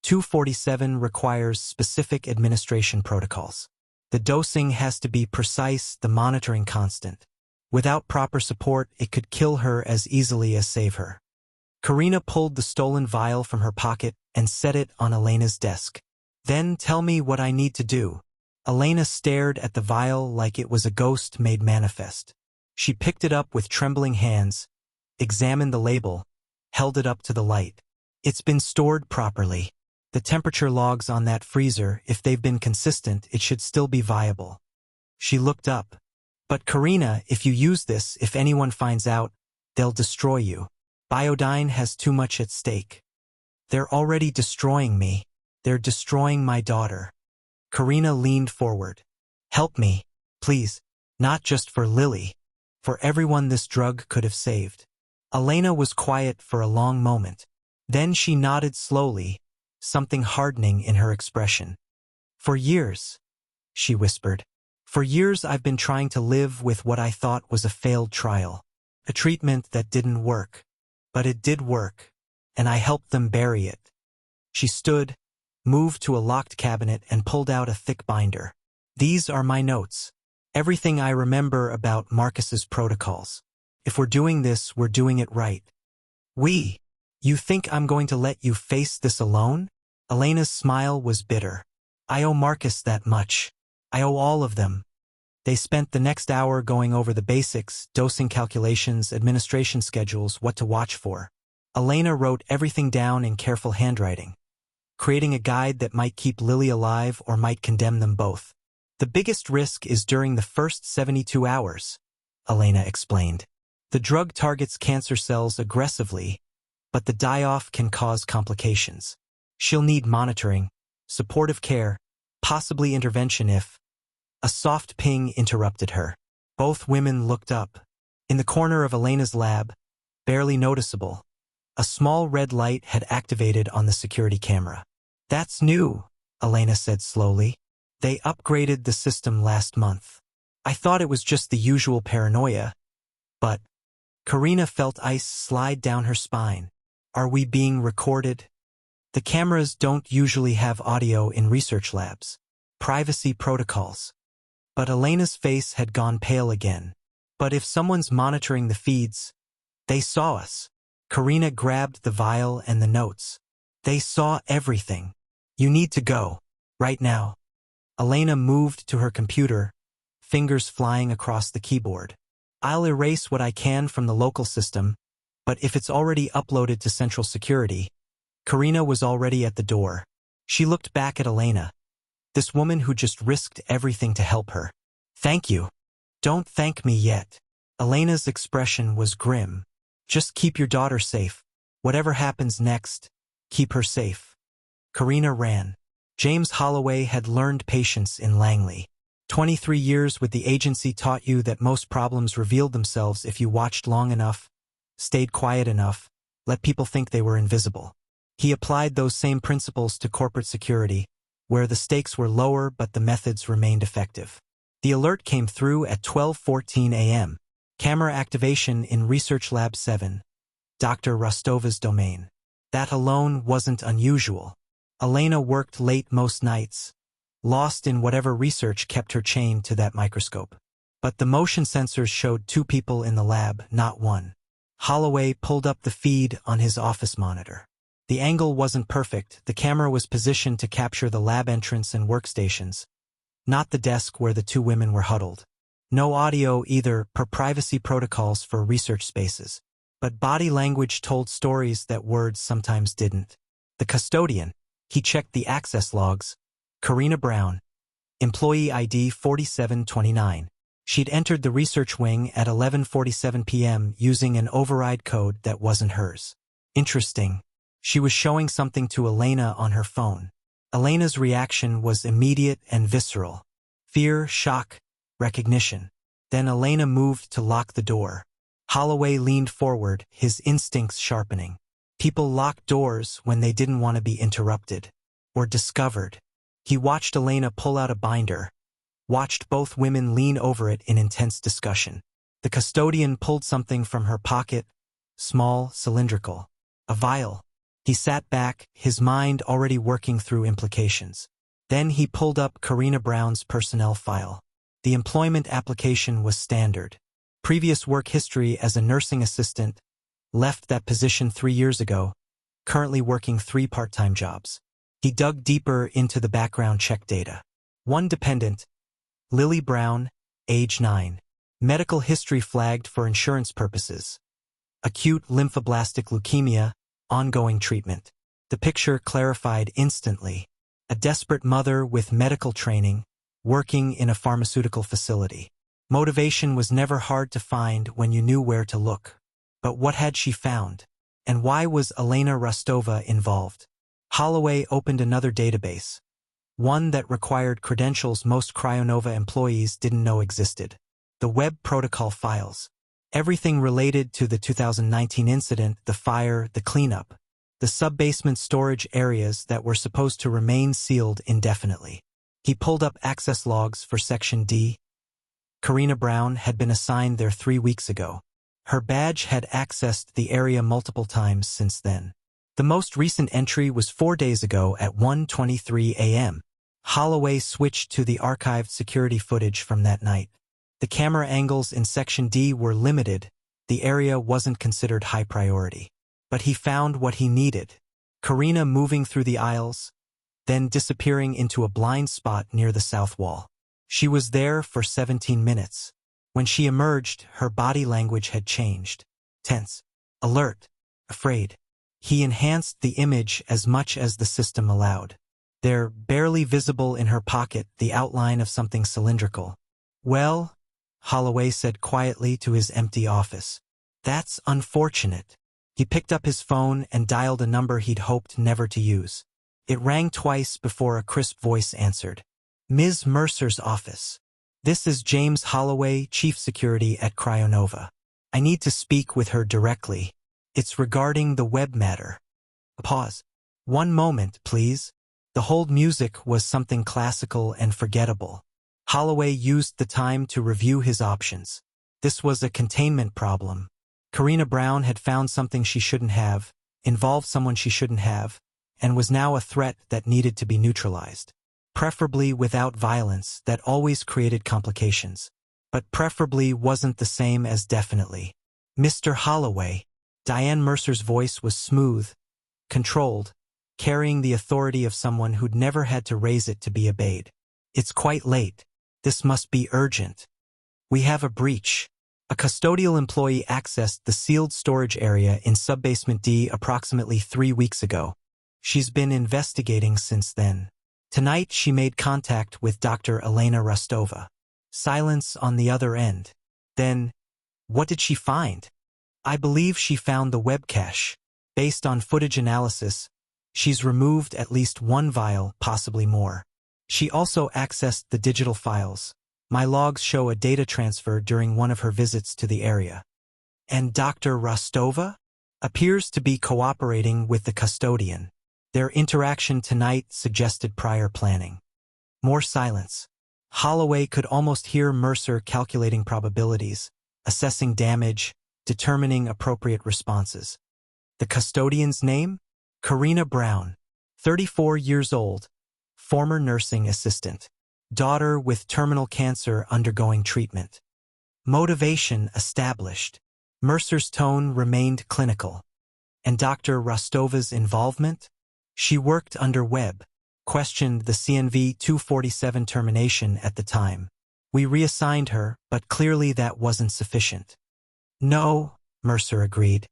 247 requires specific administration protocols. The dosing has to be precise, the monitoring constant. Without proper support, it could kill her as easily as save her. Karina pulled the stolen vial from her pocket and set it on Elena's desk. Then tell me what I need to do. Elena stared at the vial like it was a ghost made manifest. She picked it up with trembling hands, examined the label, held it up to the light. It's been stored properly. The temperature logs on that freezer, if they've been consistent, it should still be viable. She looked up. But Karina, if you use this, if anyone finds out, they'll destroy you. Biodyne has too much at stake. They're already destroying me. They're destroying my daughter. Karina leaned forward. Help me, please. Not just for Lily. For everyone this drug could have saved. Elena was quiet for a long moment. Then she nodded slowly, something hardening in her expression. For years, she whispered. For years I've been trying to live with what I thought was a failed trial. A treatment that didn't work. But it did work, and I helped them bury it. She stood, moved to a locked cabinet and pulled out a thick binder. These are my notes. Everything I remember about Marcus's protocols. If we're doing this, we're doing it right. You think I'm going to let you face this alone? Elena's smile was bitter. I owe Marcus that much. I owe all of them. They spent the next hour going over the basics, dosing calculations, administration schedules, what to watch for. Elena wrote everything down in careful handwriting, creating a guide that might keep Lily alive or might condemn them both. The biggest risk is during the first 72 hours, Elena explained. The drug targets cancer cells aggressively, but the die-off can cause complications. She'll need monitoring, supportive care, possibly intervention if... A soft ping interrupted her. Both women looked up. In the corner of Elena's lab, barely noticeable, a small red light had activated on the security camera. That's new, Elena said slowly. They upgraded the system last month. I thought it was just the usual paranoia, but... Karina felt ice slide down her spine. Are we being recorded? The cameras don't usually have audio in research labs. Privacy protocols. But Elena's face had gone pale again. But if someone's monitoring the feeds, they saw us. Karina grabbed the vial and the notes. They saw everything. You need to go. Right now. Elena moved to her computer, fingers flying across the keyboard. I'll erase what I can from the local system, but if it's already uploaded to Central Security... Karina was already at the door. She looked back at Elena. This woman who just risked everything to help her. Thank you. Don't thank me yet. Elena's expression was grim. Just keep your daughter safe. Whatever happens next, keep her safe. Karina ran. James Holloway had learned patience in Langley. 23 years with the agency taught you that most problems revealed themselves if you watched long enough, stayed quiet enough, let people think they were invisible. He applied those same principles to corporate security, where the stakes were lower but the methods remained effective. The alert came through at 12:14 a.m. Camera activation in Research Lab 7, Dr. Rostova's domain. That alone wasn't unusual. Elena worked late most nights, lost in whatever research kept her chained to that microscope. But the motion sensors showed 2 people in the lab, not 1. Holloway pulled up the feed on his office monitor. The angle wasn't perfect. The camera was positioned to capture the lab entrance and workstations, not the desk where the 2 women were huddled. No audio either, per privacy protocols for research spaces. But body language told stories that words sometimes didn't. The custodian, he checked the access logs. Karina Brown, employee ID 4729. She'd entered the research wing at 11:47 p.m. using an override code that wasn't hers. Interesting. She was showing something to Elena on her phone. Elena's reaction was immediate and visceral. Fear, shock, recognition. Then Elena moved to lock the door. Holloway leaned forward, his instincts sharpening. People locked doors when they didn't want to be interrupted or discovered. He watched Elena pull out a binder, watched both women lean over it in intense discussion. The custodian pulled something from her pocket, small, cylindrical. A vial. He sat back, his mind already working through implications. Then he pulled up Karina Brown's personnel file. The employment application was standard. Previous work history as a nursing assistant, left that position 3 years ago, currently working 3 part-time jobs. He dug deeper into the background check data. One dependent, Lily Brown, age 9. Medical history flagged for insurance purposes. Acute lymphoblastic leukemia, ongoing treatment. The picture clarified instantly. A desperate mother with medical training, working in a pharmaceutical facility. Motivation was never hard to find when you knew where to look. But what had she found? And why was Elena Rostova involved? Holloway opened another database. One that required credentials most CryoNova employees didn't know existed. The web protocol files. Everything related to the 2019 incident, the fire, the cleanup. The sub-basement storage areas that were supposed to remain sealed indefinitely. He pulled up access logs for Section D. Karina Brown had been assigned there 3 weeks ago. Her badge had accessed the area multiple times since then. The most recent entry was 4 days ago at 1:23 a.m. Holloway switched to the archived security footage from that night. The camera angles in Section D were limited. The area wasn't considered high priority. But he found what he needed. Karina moving through the aisles, then disappearing into a blind spot near the south wall. She was there for 17 minutes. When she emerged, her body language had changed. Tense, alert, afraid. He enhanced the image as much as the system allowed. There, barely visible in her pocket, the outline of something cylindrical. "Well," Holloway said quietly to his empty office. "That's unfortunate." He picked up his phone and dialed a number he'd hoped never to use. It rang twice before a crisp voice answered. "Ms. Mercer's office. This is James Holloway, Chief Security at CryoNova. I need to speak with her directly. It's regarding the web matter." A pause. "One moment, please." The hold music was something classical and forgettable. Holloway used the time to review his options. This was a containment problem. Karina Brown had found something she shouldn't have, involved someone she shouldn't have, and was now a threat that needed to be neutralized. Preferably without violence that always created complications. But preferably wasn't the same as definitely. "Mr. Holloway." Diane Mercer's voice was smooth, controlled, carrying the authority of someone who'd never had to raise it to be obeyed. "It's quite late. This must be urgent. We have a breach. A custodial employee accessed the sealed storage area in subbasement D approximately 3 weeks ago. She's been investigating since then. Tonight she made contact with Dr. Elena Rostova. Silence on the other end. Then, what did she find? I believe she found the web cache. Based on footage analysis, she's removed at least 1 vial, possibly more. She also accessed the digital files. My logs show a data transfer during one of her visits to the area. And Dr. Rostova appears to be cooperating with the custodian. Their interaction tonight suggested prior planning. More silence. Holloway could almost hear Mercer calculating probabilities, assessing damage, determining appropriate responses. The custodian's name? Karina Brown, 34 years old, former nursing assistant. Daughter with terminal cancer undergoing treatment. Motivation established. Mercer's tone remained clinical. And Dr. Rostova's involvement? She worked under Webb, questioned the CNV 247 termination at the time. We reassigned her, but clearly that wasn't sufficient. No, Mercer agreed.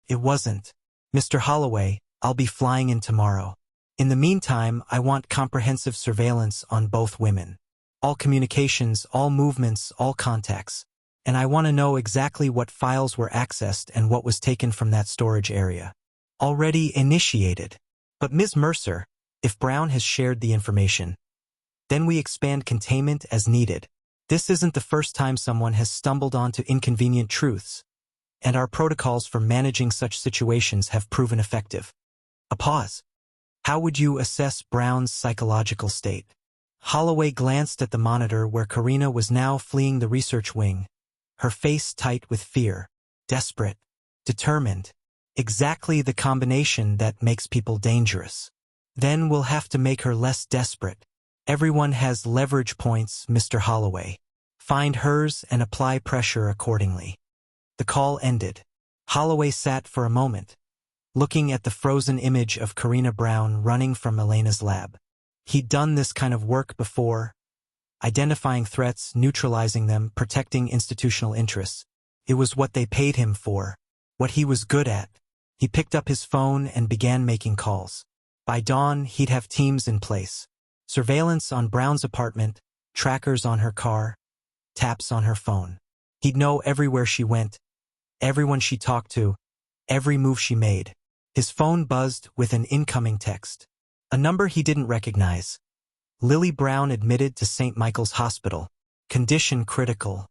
It wasn't. Mr. Holloway, I'll be flying in tomorrow. In the meantime, I want comprehensive surveillance on both women. All communications, all movements, all contacts. And I want to know exactly what files were accessed and what was taken from that storage area. Already initiated. But Ms. Mercer, if Brown has shared the information, then we expand containment as needed. This isn't the first time someone has stumbled onto inconvenient truths, and our protocols for managing such situations have proven effective. A pause. How would you assess Brown's psychological state? Holloway glanced at the monitor where Karina was now fleeing the research wing, her face tight with fear, desperate, determined, exactly the combination that makes people dangerous. Then we'll have to make her less desperate. Everyone has leverage points, Mr. Holloway. Find hers and apply pressure accordingly. The call ended. Holloway sat for a moment, looking at the frozen image of Karina Brown running from Elena's lab. He'd done this kind of work before, identifying threats, neutralizing them, protecting institutional interests. It was what they paid him for, what he was good at. He picked up his phone and began making calls. By dawn, he'd have teams in place. Surveillance on Brown's apartment, trackers on her car, taps on her phone. He'd know everywhere she went, everyone she talked to, every move she made. His phone buzzed with an incoming text. A number he didn't recognize. Lily Brown admitted to St. Michael's Hospital. Condition critical.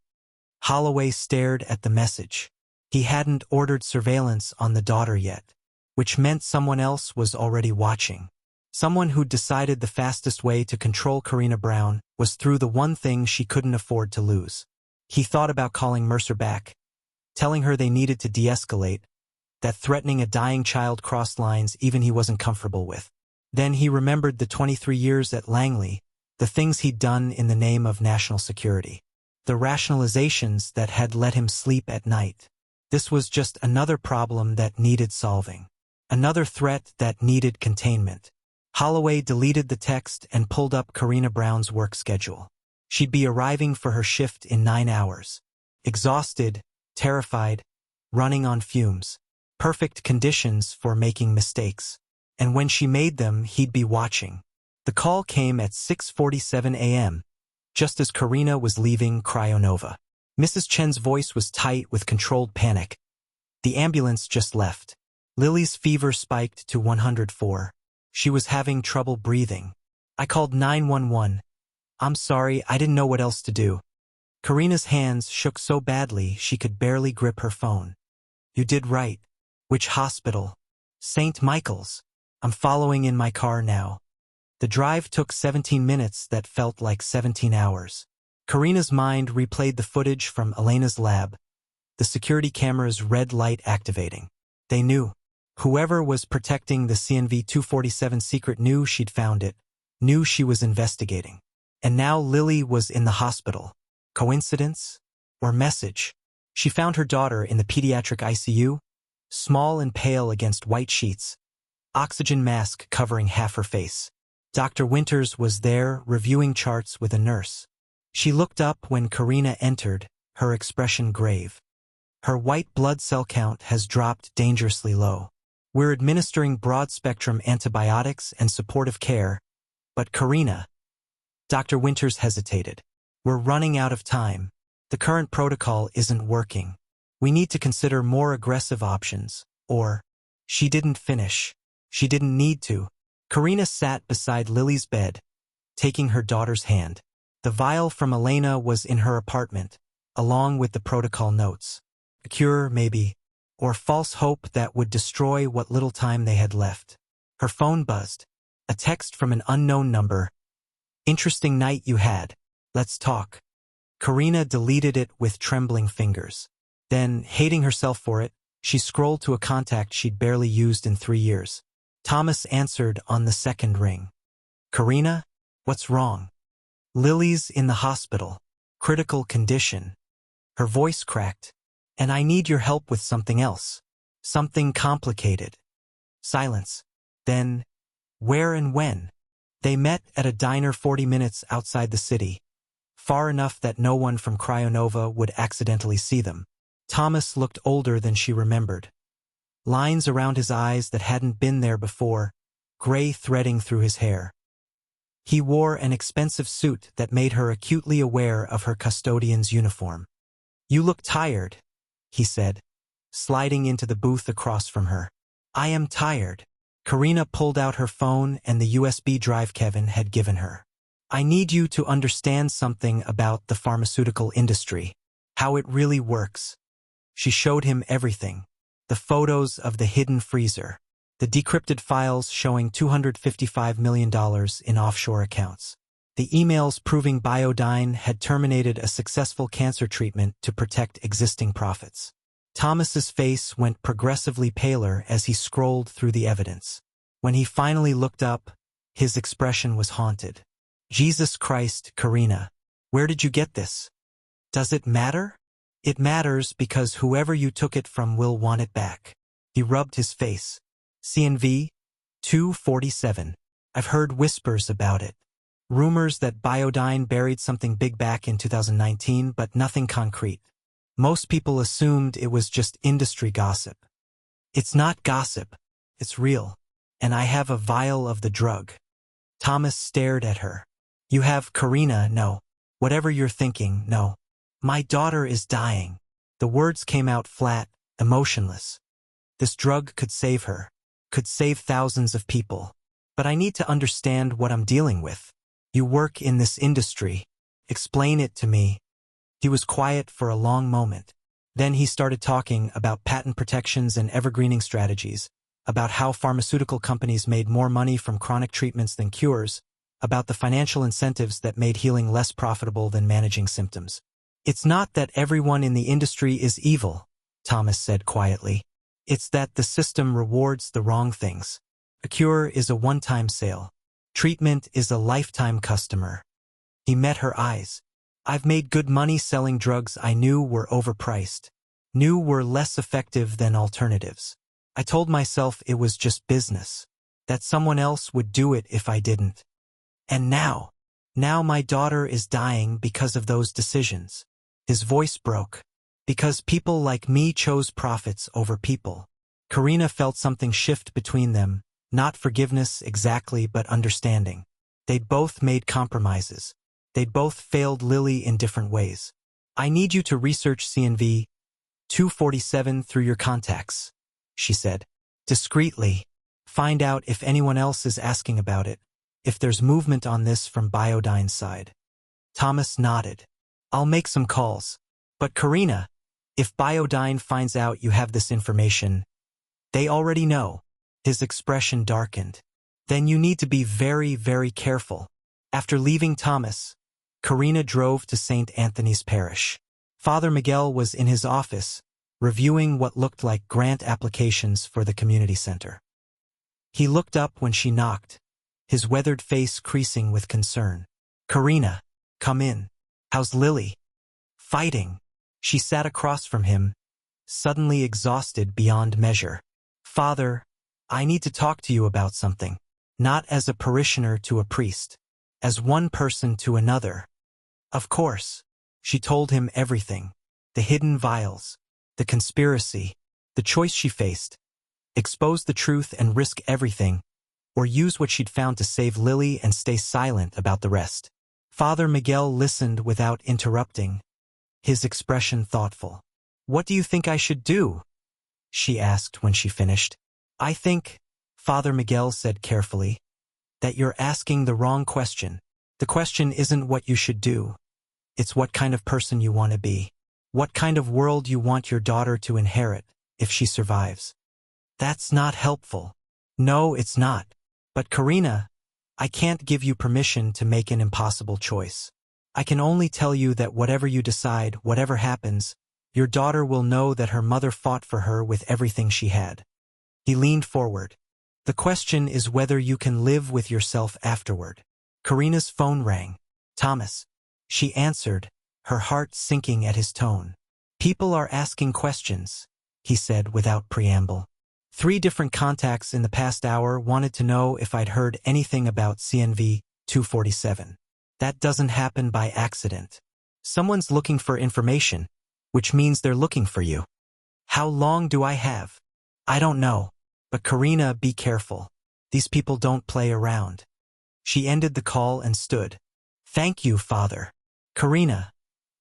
Holloway stared at the message. He hadn't ordered surveillance on the daughter yet, which meant someone else was already watching. Someone who'd decided the fastest way to control Karina Brown was through the one thing she couldn't afford to lose. He thought about calling Mercer back, telling her they needed to de-escalate, that threatening a dying child crossed lines even he wasn't comfortable with. Then he remembered the 23 years at Langley, the things he'd done in the name of national security, the rationalizations that had let him sleep at night. This was just another problem that needed solving, another threat that needed containment. Holloway deleted the text and pulled up Karina Brown's work schedule. She'd be arriving for her shift in 9 hours. Exhausted, terrified, running on fumes. Perfect conditions for making mistakes. And when she made them, he'd be watching. The call came at 6:47 a.m., just as Karina was leaving CryoNova. Mrs. Chen's voice was tight with controlled panic. The ambulance just left. Lily's fever spiked to 104. She was having trouble breathing. I called 911. I'm sorry, I didn't know what else to do. Karina's hands shook so badly she could barely grip her phone. You did right. Which hospital? St. Michael's. I'm following in my car now. The drive took 17 minutes that felt like 17 hours. Karina's mind replayed the footage from Elena's lab, the security camera's red light activating. They knew. Whoever was protecting the CNV-247 secret knew she'd found it, knew she was investigating. And now Lily was in the hospital. Coincidence? Or message? She found her daughter in the pediatric ICU, small and pale against white sheets, oxygen mask covering half her face. Dr. Winters was there, reviewing charts with a nurse. She looked up when Karina entered, her expression grave. Her white blood cell count has dropped dangerously low. We're administering broad-spectrum antibiotics and supportive care, but Karina... Dr. Winters hesitated. We're running out of time. The current protocol isn't working. We need to consider more aggressive options. Or... She didn't finish. She didn't need to. Karina sat beside Lily's bed, taking her daughter's hand. The vial from Elena was in her apartment, along with the protocol notes. A cure, maybe, or false hope that would destroy what little time they had left. Her phone buzzed. A text from an unknown number. Interesting night you had. Let's talk. Karina deleted it with trembling fingers. Then, hating herself for it, she scrolled to a contact she'd barely used in 3 years. Thomas answered on the second ring. Karina? What's wrong? Lily's in the hospital. Critical condition. Her voice cracked. And I need your help with something else. Something complicated. Silence. Then, where and when? They met at a diner 40 minutes outside the city, far enough that no one from CryoNova would accidentally see them. Thomas looked older than she remembered. Lines around his eyes that hadn't been there before, gray threading through his hair. He wore an expensive suit that made her acutely aware of her custodian's uniform. You look tired, he said, sliding into the booth across from her. I am tired. Karina pulled out her phone and the USB drive Kevin had given her. I need you to understand something about the pharmaceutical industry, how it really works. She showed him everything. The photos of the hidden freezer, the decrypted files showing $255 million in offshore accounts, the emails proving Biodyne had terminated a successful cancer treatment to protect existing profits. Thomas's face went progressively paler as he scrolled through the evidence. When he finally looked up, his expression was haunted. Jesus Christ, Karina, where did you get this? Does it matter? It matters because whoever you took it from will want it back. He rubbed his face. CNV 247. I've heard whispers about it. Rumors that Biodyne buried something big back in 2019, but nothing concrete. Most people assumed it was just industry gossip. It's not gossip. It's real. And I have a vial of the drug. Thomas stared at her. You have Karina, no. Whatever you're thinking, no. My daughter is dying. The words came out flat, emotionless. This drug could save her, could save thousands of people. But I need to understand what I'm dealing with. You work in this industry. Explain it to me. He was quiet for a long moment. Then he started talking about patent protections and evergreening strategies, about how pharmaceutical companies made more money from chronic treatments than cures, about the financial incentives that made healing less profitable than managing symptoms. It's not that everyone in the industry is evil, Thomas said quietly. It's that the system rewards the wrong things. A cure is a one-time sale. Treatment is a lifetime customer. He met her eyes. I've made good money selling drugs I knew were overpriced, knew were less effective than alternatives. I told myself it was just business, that someone else would do it if I didn't. And now my daughter is dying because of those decisions. His voice broke. Because people like me chose profits over people. Karina felt something shift between them, not forgiveness exactly, but understanding. They'd both made compromises. They'd both failed Lily in different ways. I need you to research CNV 247 through your contacts, she said. Discreetly. Find out if anyone else is asking about it, if there's movement on this from Biodyne's side. Thomas nodded. I'll make some calls. But Karina, if Biodyne finds out you have this information, they already know. His expression darkened. Then you need to be very, very careful. After leaving Thomas, Karina drove to St. Anthony's Parish. Father Miguel was in his office, reviewing what looked like grant applications for the community center. He looked up when she knocked, his weathered face creasing with concern. Karina, come in. How's Lily? Fighting. She sat across from him, suddenly exhausted beyond measure. Father, I need to talk to you about something. Not as a parishioner to a priest. As one person to another. Of course. She told him everything. The hidden vials. The conspiracy. The choice she faced. Expose the truth and risk everything. Or use what she'd found to save Lily and stay silent about the rest. Father Miguel listened without interrupting. His expression thoughtful. What do you think I should do? She asked when she finished. I think, Father Miguel said carefully, that you're asking the wrong question. The question isn't what you should do. It's what kind of person you want to be. What kind of world you want your daughter to inherit, if she survives. That's not helpful. No, it's not. But Karina, I can't give you permission to make an impossible choice. I can only tell you that whatever you decide, whatever happens, your daughter will know that her mother fought for her with everything she had. He leaned forward. The question is whether you can live with yourself afterward. Karina's phone rang. Thomas. She answered, her heart sinking at his tone. People are asking questions, he said without preamble. 3 different contacts in the past hour wanted to know if I'd heard anything about CNV 247. That doesn't happen by accident. Someone's looking for information, which means they're looking for you. How long do I have? I don't know. But Karina, be careful. These people don't play around. She ended the call and stood. Thank you, Father. Karina.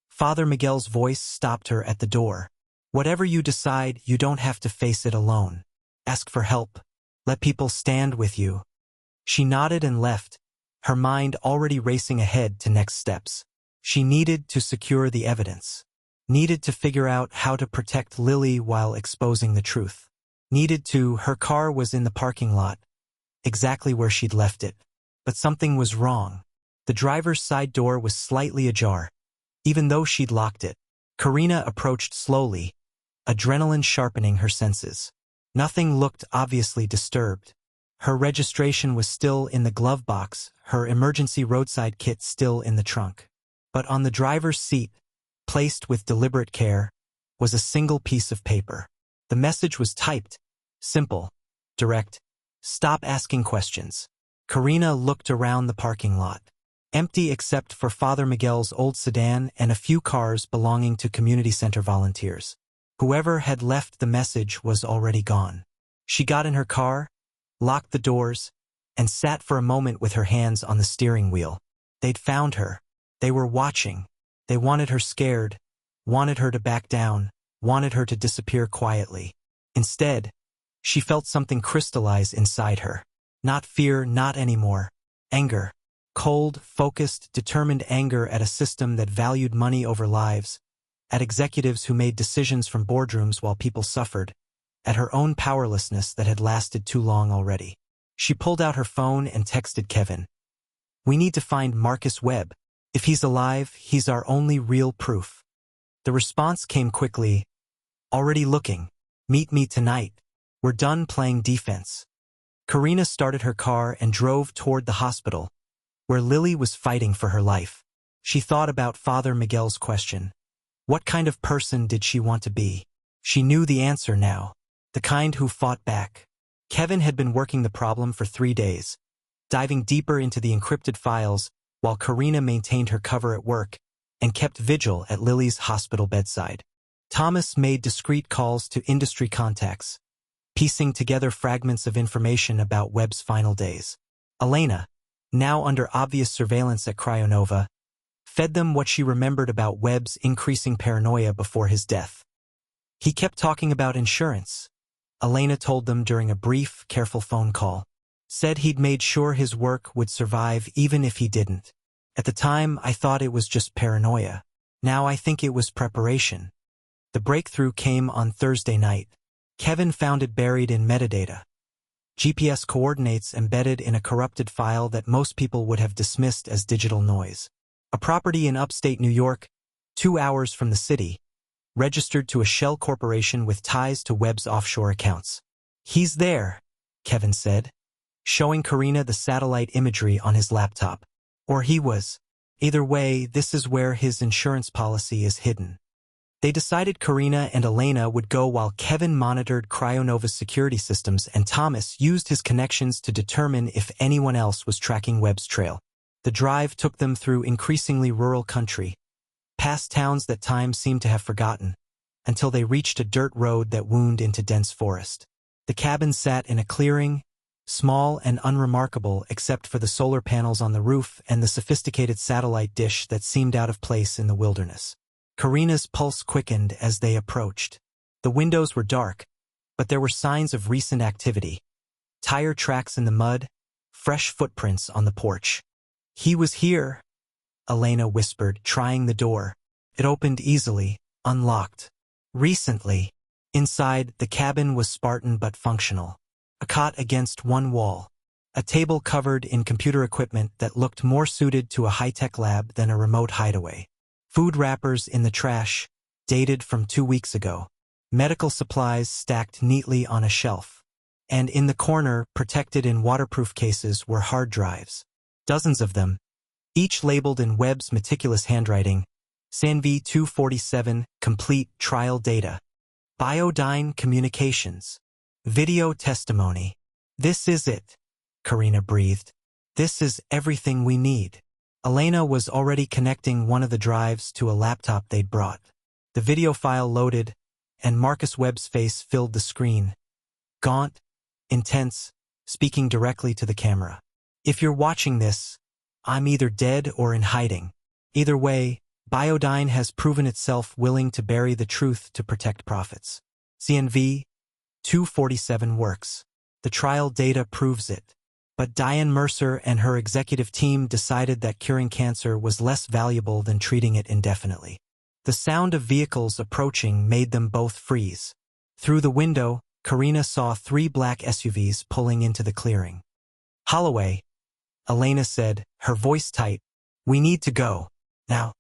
Father Miguel's voice stopped her at the door. Whatever you decide, you don't have to face it alone. Ask for help. Let people stand with you. She nodded and left, her mind already racing ahead to next steps. She needed to secure the evidence. Needed to figure out how to protect Lily while exposing the truth. Her car was in the parking lot, exactly where she'd left it. But something was wrong. The driver's side door was slightly ajar, even though she'd locked it. Karina approached slowly, adrenaline sharpening her senses. Nothing looked obviously disturbed. Her registration was still in the glove box, her emergency roadside kit still in the trunk. But on the driver's seat, placed with deliberate care, was a single piece of paper. The message was typed, simple, direct, "Stop asking questions." Karina looked around the parking lot. Empty except for Father Miguel's old sedan and a few cars belonging to community center volunteers. Whoever had left the message was already gone. She got in her car, locked the doors, and sat for a moment with her hands on the steering wheel. They'd found her. They were watching. They wanted her scared, wanted her to back down, wanted her to disappear quietly. Instead, she felt something crystallize inside her. Not fear, not anymore. Anger. Cold, focused, determined anger at a system that valued money over lives, at executives who made decisions from boardrooms while people suffered, at her own powerlessness that had lasted too long already. She pulled out her phone and texted Kevin. "We need to find Marcus Webb. If he's alive, he's our only real proof." The response came quickly. "Already looking. Meet me tonight. We're done playing defense." Karina started her car and drove toward the hospital, where Lily was fighting for her life. She thought about Father Miguel's question. What kind of person did she want to be? She knew the answer now. The kind who fought back. Kevin had been working the problem for 3 days, diving deeper into the encrypted files while Karina maintained her cover at work and kept vigil at Lily's hospital bedside. Thomas made discreet calls to industry contacts, piecing together fragments of information about Webb's final days. Elena, now under obvious surveillance at CryoNova, fed them what she remembered about Webb's increasing paranoia before his death. He kept talking about insurance. Elena told them during a brief, careful phone call. Said he'd made sure his work would survive even if he didn't. At the time, I thought it was just paranoia. Now I think it was preparation. The breakthrough came on Thursday night. Kevin found it buried in metadata. GPS coordinates embedded in a corrupted file that most people would have dismissed as digital noise. A property in upstate New York, 2 hours from the city, registered to a shell corporation with ties to Webb's offshore accounts. "He's there," Kevin said, showing Karina the satellite imagery on his laptop. Or he was. Either way, this is where his insurance policy is hidden. They decided Karina and Elena would go while Kevin monitored CryoNova's security systems and Thomas used his connections to determine if anyone else was tracking Webb's trail. The drive took them through increasingly rural country, past towns that time seemed to have forgotten, until they reached a dirt road that wound into dense forest. The cabin sat in a clearing, small and unremarkable except for the solar panels on the roof and the sophisticated satellite dish that seemed out of place in the wilderness. Karina's pulse quickened as they approached. The windows were dark, but there were signs of recent activity. Tire tracks in the mud, fresh footprints on the porch. "He was here," Elena whispered, trying the door. It opened easily, unlocked. "Recently." Inside, the cabin was Spartan but functional. A cot against one wall. A table covered in computer equipment that looked more suited to a high-tech lab than a remote hideaway. Food wrappers in the trash, dated from 2 weeks ago. Medical supplies stacked neatly on a shelf. And in the corner, protected in waterproof cases, were hard drives. Dozens of them, each labeled in Webb's meticulous handwriting. SANV 247, complete trial data. Biodyne communications. Video testimony. "This is it," Karina breathed. "This is everything we need." Elena was already connecting one of the drives to a laptop they'd brought. The video file loaded, and Marcus Webb's face filled the screen. Gaunt, intense, speaking directly to the camera. "If you're watching this, I'm either dead or in hiding. Either way, Biodyne has proven itself willing to bury the truth to protect profits. CNV 247 works. The trial data proves it. But Diane Mercer and her executive team decided that curing cancer was less valuable than treating it indefinitely. The sound of vehicles approaching made them both freeze. Through the window, Karina saw 3 black SUVs pulling into the clearing. "Holloway," Elena said, her voice tight, "we need to go. Now."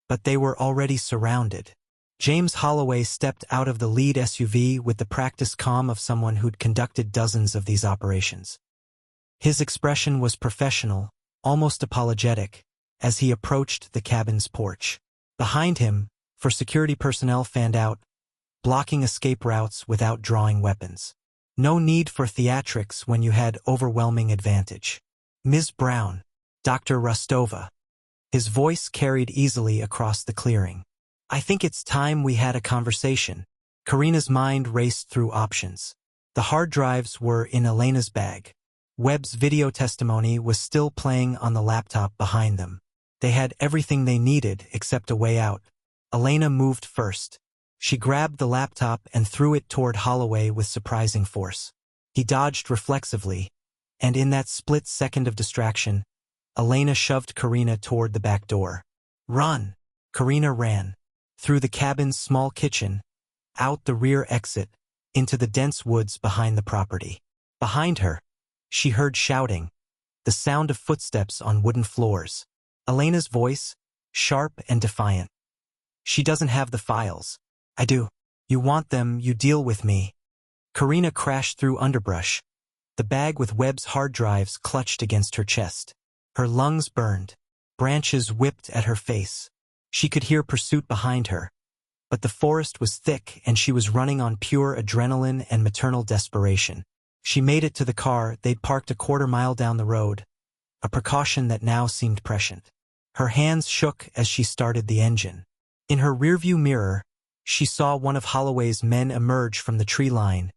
But they were already surrounded. James Holloway stepped out of the lead SUV with the practiced calm of someone who'd conducted dozens of these operations. His expression was professional, almost apologetic, as he approached the cabin's porch. Behind him, for security personnel fanned out, blocking escape routes without drawing weapons. No need for theatrics when you had overwhelming advantage. Ms. Brown, Dr. Rostova. His voice carried easily across the clearing. I think it's time we had a conversation. Karina's mind raced through options. The hard drives were in Elena's bag. Webb's video testimony was still playing on the laptop behind them. They had everything they needed except a way out. Elena moved first. She grabbed the laptop and threw it toward Holloway with surprising force. He dodged reflexively, and in that split second of distraction, Elena shoved Karina toward the back door. Run! Karina ran. Through the cabin's small kitchen, out the rear exit, into the dense woods behind the property. Behind her, she heard shouting, the sound of footsteps on wooden floors. Elena's voice, sharp and defiant. She doesn't have the files. I do. You want them, you deal with me. Karina crashed through underbrush. The bag with Webb's hard drives clutched against her chest. Her lungs burned. Branches whipped at her face. She could hear pursuit behind her. But the forest was thick and she was running on pure adrenaline and maternal desperation. She made it to the car they'd parked a quarter-mile down the road, a precaution that now seemed prescient. Her hands shook as she started the engine. In her rearview mirror, she saw one of Holloway's men emerge from the tree line,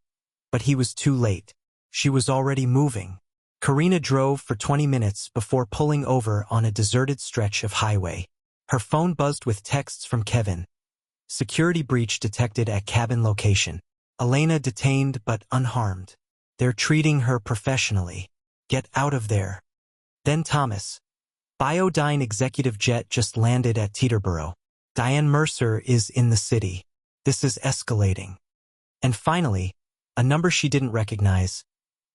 but he was too late. She was already moving. Karina drove for 20 minutes before pulling over on a deserted stretch of highway. Her phone buzzed with texts from Kevin. Security breach detected at cabin location. Elena detained but unharmed. They're treating her professionally. Get out of there. Then Thomas. Biodyne executive jet just landed at Teterboro. Diane Mercer is in the city. This is escalating. And finally, a number she didn't recognize.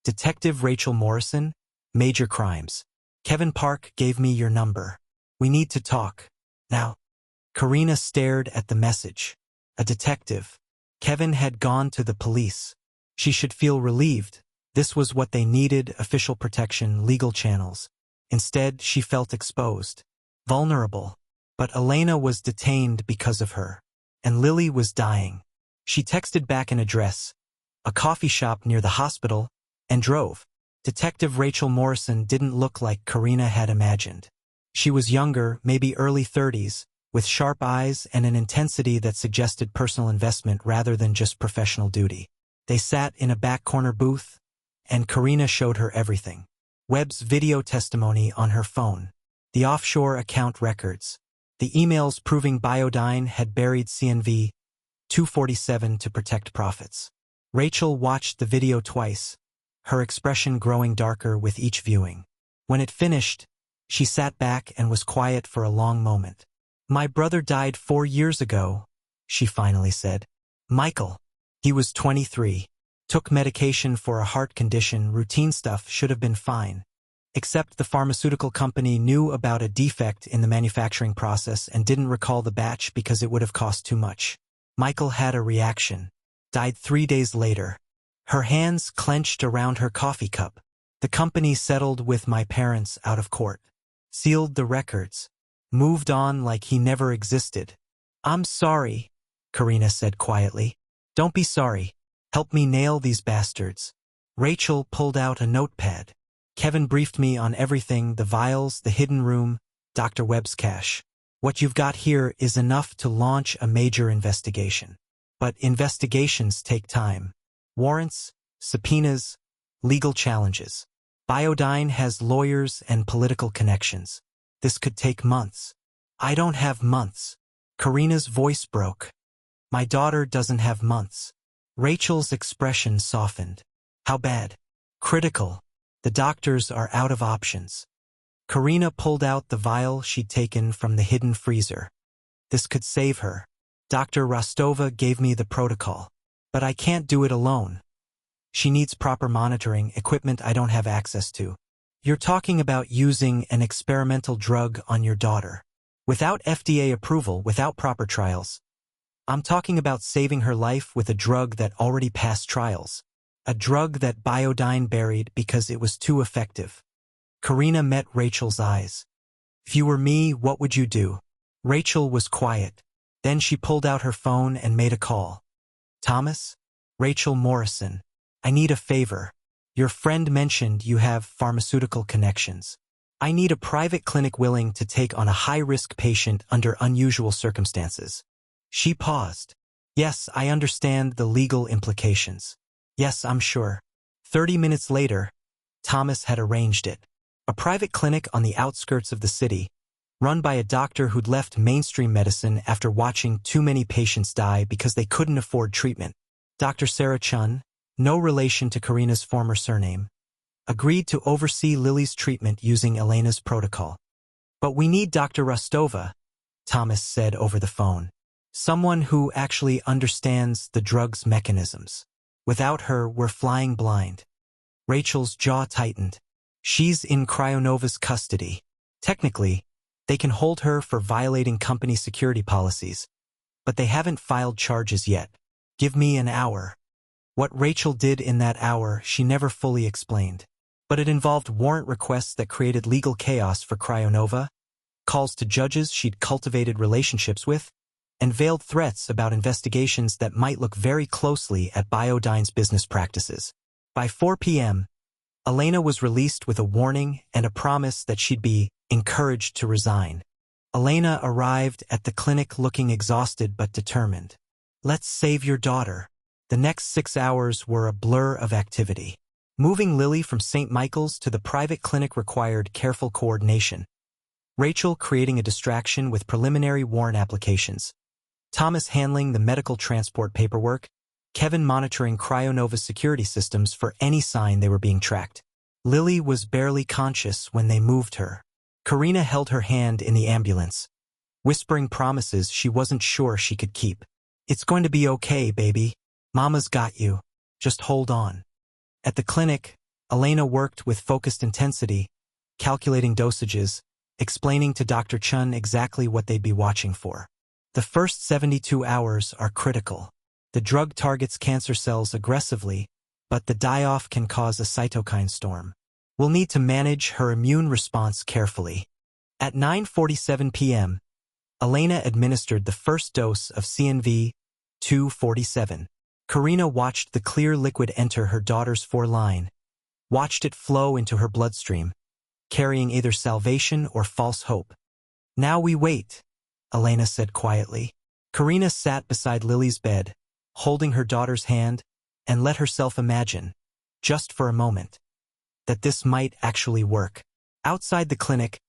Detective Rachel Morrison, Major Crimes. Kevin Park gave me your number. We need to talk. Now. Karina stared at the message. A detective. Kevin had gone to the police. She should feel relieved. This was what they needed: official protection, legal channels. Instead, she felt exposed. Vulnerable. But Elena was detained because of her. And Lily was dying. She texted back an address, a coffee shop near the hospital, and drove. Detective Rachel Morrison didn't look like Karina had imagined. She was younger, maybe early 30s, with sharp eyes and an intensity that suggested personal investment rather than just professional duty. They sat in a back corner booth, and Karina showed her everything. Webb's video testimony on her phone, the offshore account records, the emails proving Biodyne had buried CNV 247 to protect profits. Rachel watched the video twice, her expression growing darker with each viewing. When it finished, she sat back and was quiet for a long moment. My brother died 4 years ago, she finally said. Michael. He was 23. Took medication for a heart condition. Routine stuff, should have been fine. Except the pharmaceutical company knew about a defect in the manufacturing process and didn't recall the batch because it would have cost too much. Michael had a reaction. Died 3 days later. Her hands clenched around her coffee cup. The company settled with my parents out of court. Sealed the records. Moved on like he never existed. I'm sorry, Karina said quietly. Don't be sorry. Help me nail these bastards. Rachel pulled out a notepad. Kevin briefed me on everything: the vials, the hidden room, Dr. Webb's cache. What you've got here is enough to launch a major investigation. But investigations take time. Warrants, subpoenas, legal challenges. Biodyne has lawyers and political connections. This could take months. I don't have months. Karina's voice broke. My daughter doesn't have months. Rachel's expression softened. How bad? Critical. The doctors are out of options. Karina pulled out the vial she'd taken from the hidden freezer. This could save her. Dr. Rostova gave me the protocol. But I can't do it alone. She needs proper monitoring, equipment I don't have access to. You're talking about using an experimental drug on your daughter. Without FDA approval, without proper trials. I'm talking about saving her life with a drug that already passed trials. A drug that Biodyne buried because it was too effective. Karina met Rachel's eyes. If you were me, what would you do? Rachel was quiet. Then she pulled out her phone and made a call. Thomas? Rachel Morrison. I need a favor. Your friend mentioned you have pharmaceutical connections. I need a private clinic willing to take on a high-risk patient under unusual circumstances. She paused. Yes, I understand the legal implications. Yes, I'm sure. 30 minutes later, Thomas had arranged it. A private clinic on the outskirts of the city, run by a doctor who'd left mainstream medicine after watching too many patients die because they couldn't afford treatment. Dr. Sarah Chun, no relation to Karina's former surname, agreed to oversee Lily's treatment using Elena's protocol. But we need Dr. Rostova, Thomas said over the phone. Someone who actually understands the drug's mechanisms. Without her, we're flying blind. Rachel's jaw tightened. She's in CryoNova's custody. Technically, they can hold her for violating company security policies, but they haven't filed charges yet. Give me an hour. What Rachel did in that hour she never fully explained. But it involved warrant requests that created legal chaos for CryoNova, calls to judges she'd cultivated relationships with, and veiled threats about investigations that might look very closely at Biodyne's business practices. By 4 p.m., Elena was released with a warning and a promise that she'd be encouraged to resign. Elena arrived at the clinic looking exhausted but determined. Let's save your daughter. The next 6 hours were a blur of activity. Moving Lily from St. Michael's to the private clinic required careful coordination. Rachel creating a distraction with preliminary warrant applications. Thomas handling the medical transport paperwork. Kevin monitoring CryoNova's security systems for any sign they were being tracked. Lily was barely conscious when they moved her. Karina held her hand in the ambulance, whispering promises she wasn't sure she could keep. It's going to be okay, baby. Mama's got you. Just hold on. At the clinic, Elena worked with focused intensity, calculating dosages, explaining to Dr. Chun exactly what they'd be watching for. The first 72 hours are critical. The drug targets cancer cells aggressively, but the die-off can cause a cytokine storm. We'll need to manage her immune response carefully. At 9:47 p.m., Elena administered the first dose of CNV 247. Karina watched the clear liquid enter her daughter's foreline, watched it flow into her bloodstream, carrying either salvation or false hope. Now we wait, Elena said quietly. Karina sat beside Lily's bed, holding her daughter's hand, and let herself imagine, just for a moment, that this might actually work. Outside the clinic,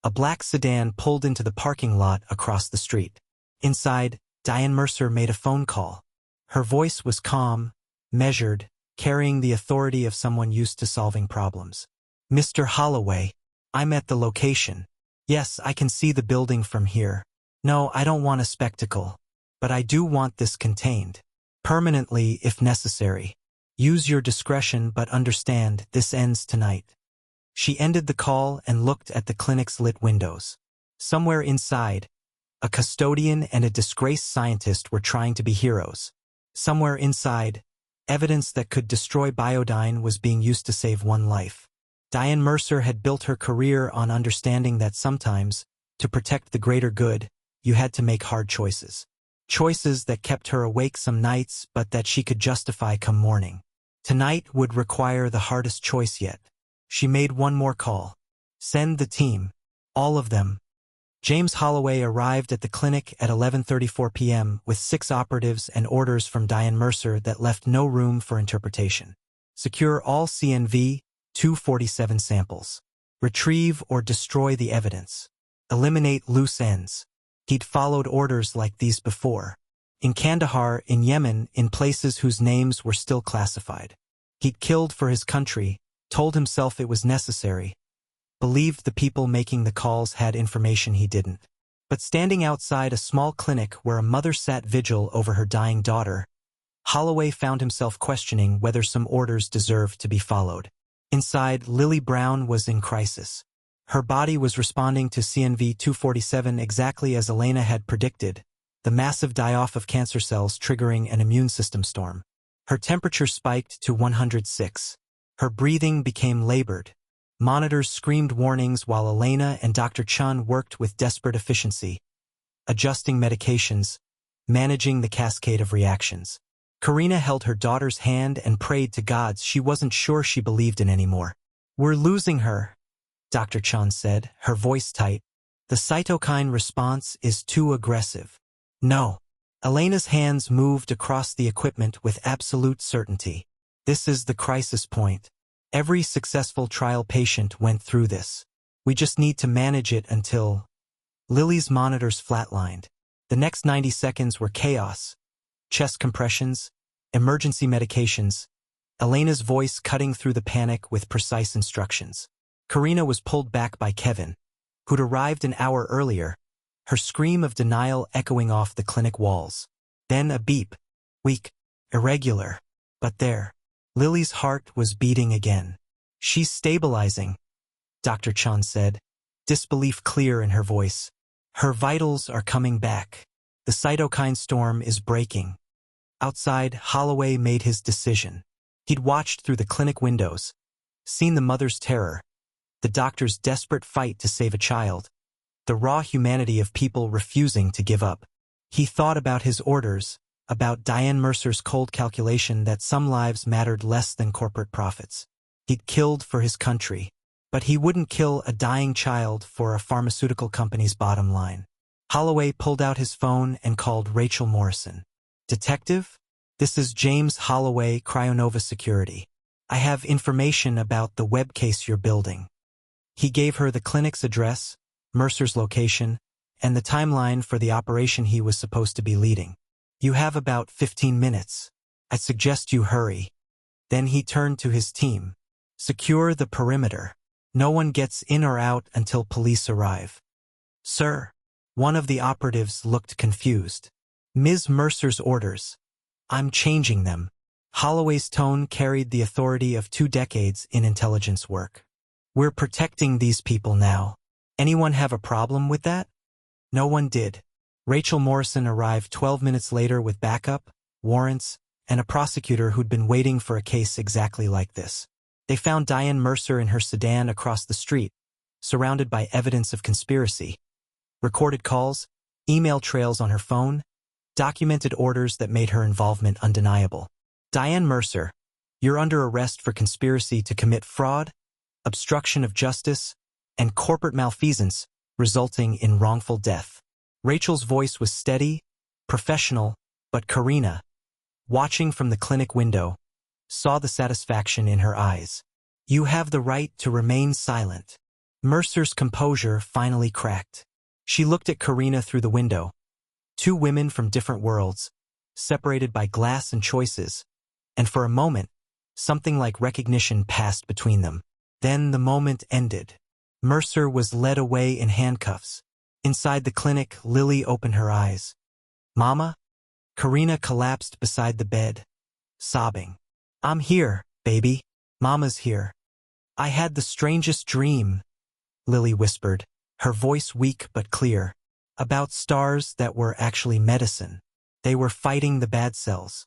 a black sedan pulled into the parking lot across the street. Inside, Diane Mercer made a phone call. Her voice was calm, measured, carrying the authority of someone used to solving problems. Mr. Holloway, I'm at the location. Yes, I can see the building from here. No, I don't want a spectacle. But I do want this contained. Permanently, if necessary. Use your discretion, but understand, this ends tonight. She ended the call and looked at the clinic's lit windows. Somewhere inside, a custodian and a disgraced scientist were trying to be heroes. Somewhere inside, evidence that could destroy Biodyne was being used to save one life. Diane Mercer had built her career on understanding that sometimes, to protect the greater good, you had to make hard choices. Choices that kept her awake some nights but that she could justify come morning. Tonight would require the hardest choice yet. She made one more call. Send the team. All of them. James Holloway arrived at the clinic at 11:34 p.m. with 6 operatives and orders from Diane Mercer that left no room for interpretation. Secure all CNV 247 samples. Retrieve or destroy the evidence. Eliminate loose ends. He'd followed orders like these before. In Kandahar, in Yemen, in places whose names were still classified. He'd killed for his country, told himself it was necessary, believed the people making the calls had information he didn't. But standing outside a small clinic where a mother sat vigil over her dying daughter, Holloway found himself questioning whether some orders deserved to be followed. Inside, Lily Brown was in crisis. Her body was responding to CNV 247 exactly as Elena had predicted, the massive die-off of cancer cells triggering an immune system storm. Her temperature spiked to 106. Her breathing became labored. Monitors screamed warnings while Elena and Dr. Chun worked with desperate efficiency, adjusting medications, managing the cascade of reactions. Karina held her daughter's hand and prayed to gods she wasn't sure she believed in anymore. "We're losing her," Dr. Chan said, her voice tight. "The cytokine response is too aggressive." "No." Elena's hands moved across the equipment with absolute certainty. "This is the crisis point. Every successful trial patient went through this. We just need to manage it until—" Lily's monitors flatlined. The next 90 seconds were chaos. Chest compressions, emergency medications, Elena's voice cutting through the panic with precise instructions. Karina was pulled back by Kevin, who'd arrived an hour earlier, her scream of denial echoing off the clinic walls. Then a beep. Weak, irregular. But there. Lily's heart was beating again. "She's stabilizing," Dr. Chan said, disbelief clear in her voice. "Her vitals are coming back. The cytokine storm is breaking." Outside, Holloway made his decision. He'd watched through the clinic windows, seen the mother's terror, the doctor's desperate fight to save a child, the raw humanity of people refusing to give up. He thought about his orders, about Diane Mercer's cold calculation that some lives mattered less than corporate profits. He'd killed for his country, but he wouldn't kill a dying child for a pharmaceutical company's bottom line. Holloway pulled out his phone and called Rachel Morrison. "Detective? This is James Holloway, CryoNova Security. I have information about the web case you're building." He gave her the clinic's address, Mercer's location, and the timeline for the operation he was supposed to be leading. "You have about 15 minutes. I suggest you hurry." Then he turned to his team. "Secure the perimeter. No one gets in or out until police arrive." "Sir." One of the operatives looked confused. "Ms. Mercer's orders. I'm changing them." Holloway's tone carried the authority of 2 decades in intelligence work. "We're protecting these people now. Anyone have a problem with that?" No one did. Rachel Morrison arrived 12 minutes later with backup, warrants, and a prosecutor who'd been waiting for a case exactly like this. They found Diane Mercer in her sedan across the street, surrounded by evidence of conspiracy. Recorded calls, email trails on her phone, documented orders that made her involvement undeniable. "Diane Mercer, you're under arrest for conspiracy to commit fraud, obstruction of justice, and corporate malfeasance resulting in wrongful death." Rachel's voice was steady, professional, but Karina, watching from the clinic window, saw the satisfaction in her eyes. "You have the right to remain silent." Mercer's composure finally cracked. She looked at Karina through the window. 2 women from different worlds, separated by glass and choices, and for a moment, something like recognition passed between them. Then the moment ended. Mercer was led away in handcuffs. Inside the clinic, Lily opened her eyes. "Mama?" Karina collapsed beside the bed, sobbing. "I'm here, baby. Mama's here." "I had the strangest dream," Lily whispered, her voice weak but clear, "about stars that were actually medicine. They were fighting the bad cells."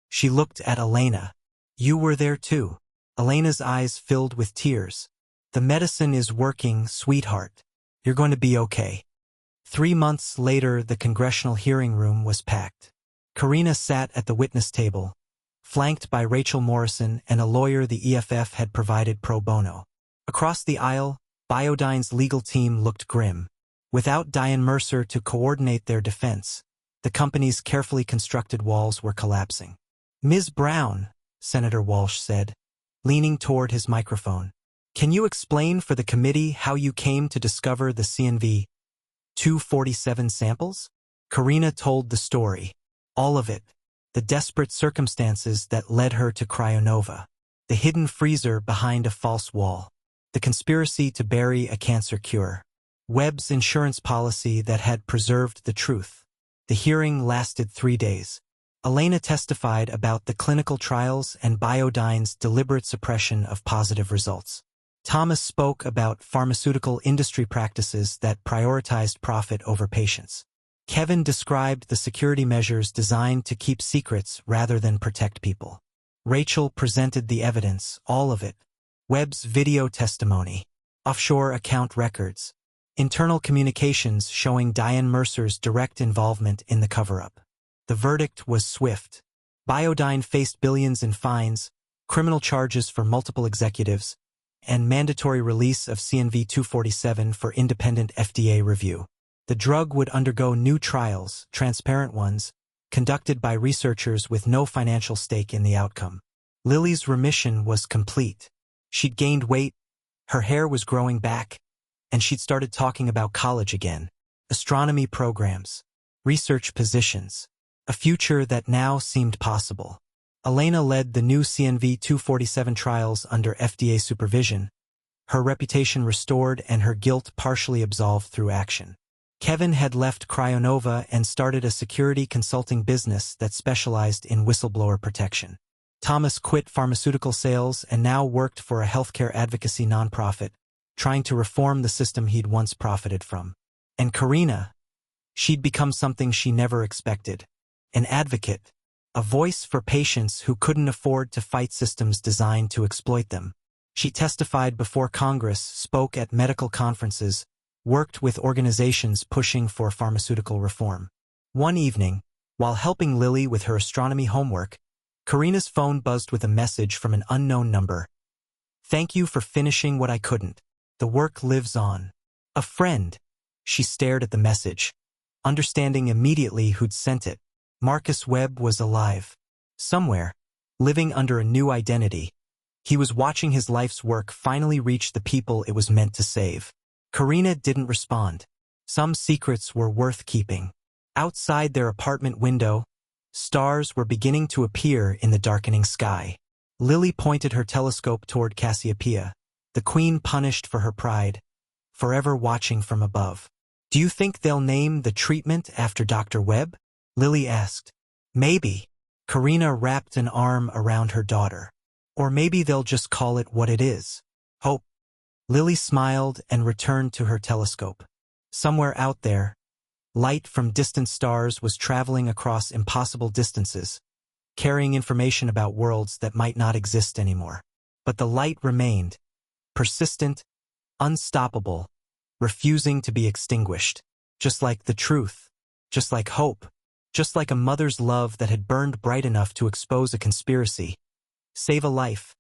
She looked at Elena. "You were there too." Elena's eyes filled with tears. "The medicine is working, sweetheart. You're going to be okay." 3 months later, the congressional hearing room was packed. Karina sat at the witness table, flanked by Rachel Morrison and a lawyer the EFF had provided pro bono. Across the aisle, Biodyne's legal team looked grim. Without Diane Mercer to coordinate their defense, the company's carefully constructed walls were collapsing. "Ms. Brown," Senator Walsh said, leaning toward his microphone, "can you explain for the committee how you came to discover the CNV 247 samples?" Karina told the story. All of it. The desperate circumstances that led her to CryoNova. The hidden freezer behind a false wall. The conspiracy to bury a cancer cure. Webb's insurance policy that had preserved the truth. The hearing lasted 3 days. Elena testified about the clinical trials and Biodyne's deliberate suppression of positive results. Thomas spoke about pharmaceutical industry practices that prioritized profit over patients. Kevin described the security measures designed to keep secrets rather than protect people. Rachel presented the evidence, all of it. Webb's video testimony, offshore account records, internal communications showing Diane Mercer's direct involvement in the cover-up. The verdict was swift. Biodyne faced billions in fines, criminal charges for multiple executives, and mandatory release of CNV-247 for independent FDA review. The drug would undergo new trials, transparent ones, conducted by researchers with no financial stake in the outcome. Lily's remission was complete. She'd gained weight, her hair was growing back, and she'd started talking about college again, astronomy programs, research positions, a future that now seemed possible. Elena led the new CNV-247 trials under FDA supervision, her reputation restored and her guilt partially absolved through action. Kevin had left CryoNova and started a security consulting business that specialized in whistleblower protection. Thomas quit pharmaceutical sales and now worked for a healthcare advocacy nonprofit, trying to reform the system he'd once profited from. And Karina, she'd become something she never expected, an advocate, a voice for patients who couldn't afford to fight systems designed to exploit them. She testified before Congress, spoke at medical conferences, worked with organizations pushing for pharmaceutical reform. One evening, while helping Lily with her astronomy homework, Karina's phone buzzed with a message from an unknown number. "Thank you for finishing what I couldn't. The work lives on." A friend. She stared at the message, understanding immediately who'd sent it. Marcus Webb was alive. Somewhere, living under a new identity. He was watching his life's work finally reach the people it was meant to save. Karina didn't respond. Some secrets were worth keeping. Outside their apartment window, stars were beginning to appear in the darkening sky. Lily pointed her telescope toward Cassiopeia, the queen punished for her pride, forever watching from above. "Do you think they'll name the treatment after Dr. Webb?" Lily asked. "Maybe." Karina wrapped an arm around her daughter. "Or maybe they'll just call it what it is. Hope." Lily smiled and returned to her telescope. Somewhere out there, light from distant stars was traveling across impossible distances, carrying information about worlds that might not exist anymore. But the light remained, persistent, unstoppable, refusing to be extinguished, just like the truth, just like hope, just like a mother's love that had burned bright enough to expose a conspiracy, save a life,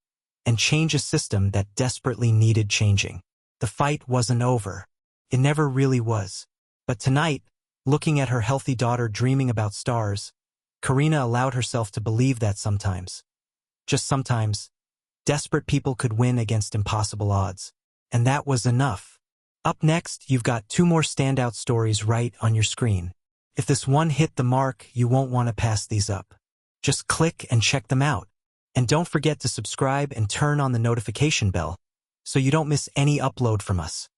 and change a system that desperately needed changing. The fight wasn't over. It never really was. But tonight, looking at her healthy daughter dreaming about stars, Karina allowed herself to believe that sometimes, just sometimes, desperate people could win against impossible odds. And that was enough. Up next, you've got 2 more standout stories right on your screen. If this one hit the mark, you won't want to pass these up. Just click and check them out. And don't forget to subscribe and turn on the notification bell so you don't miss any upload from us.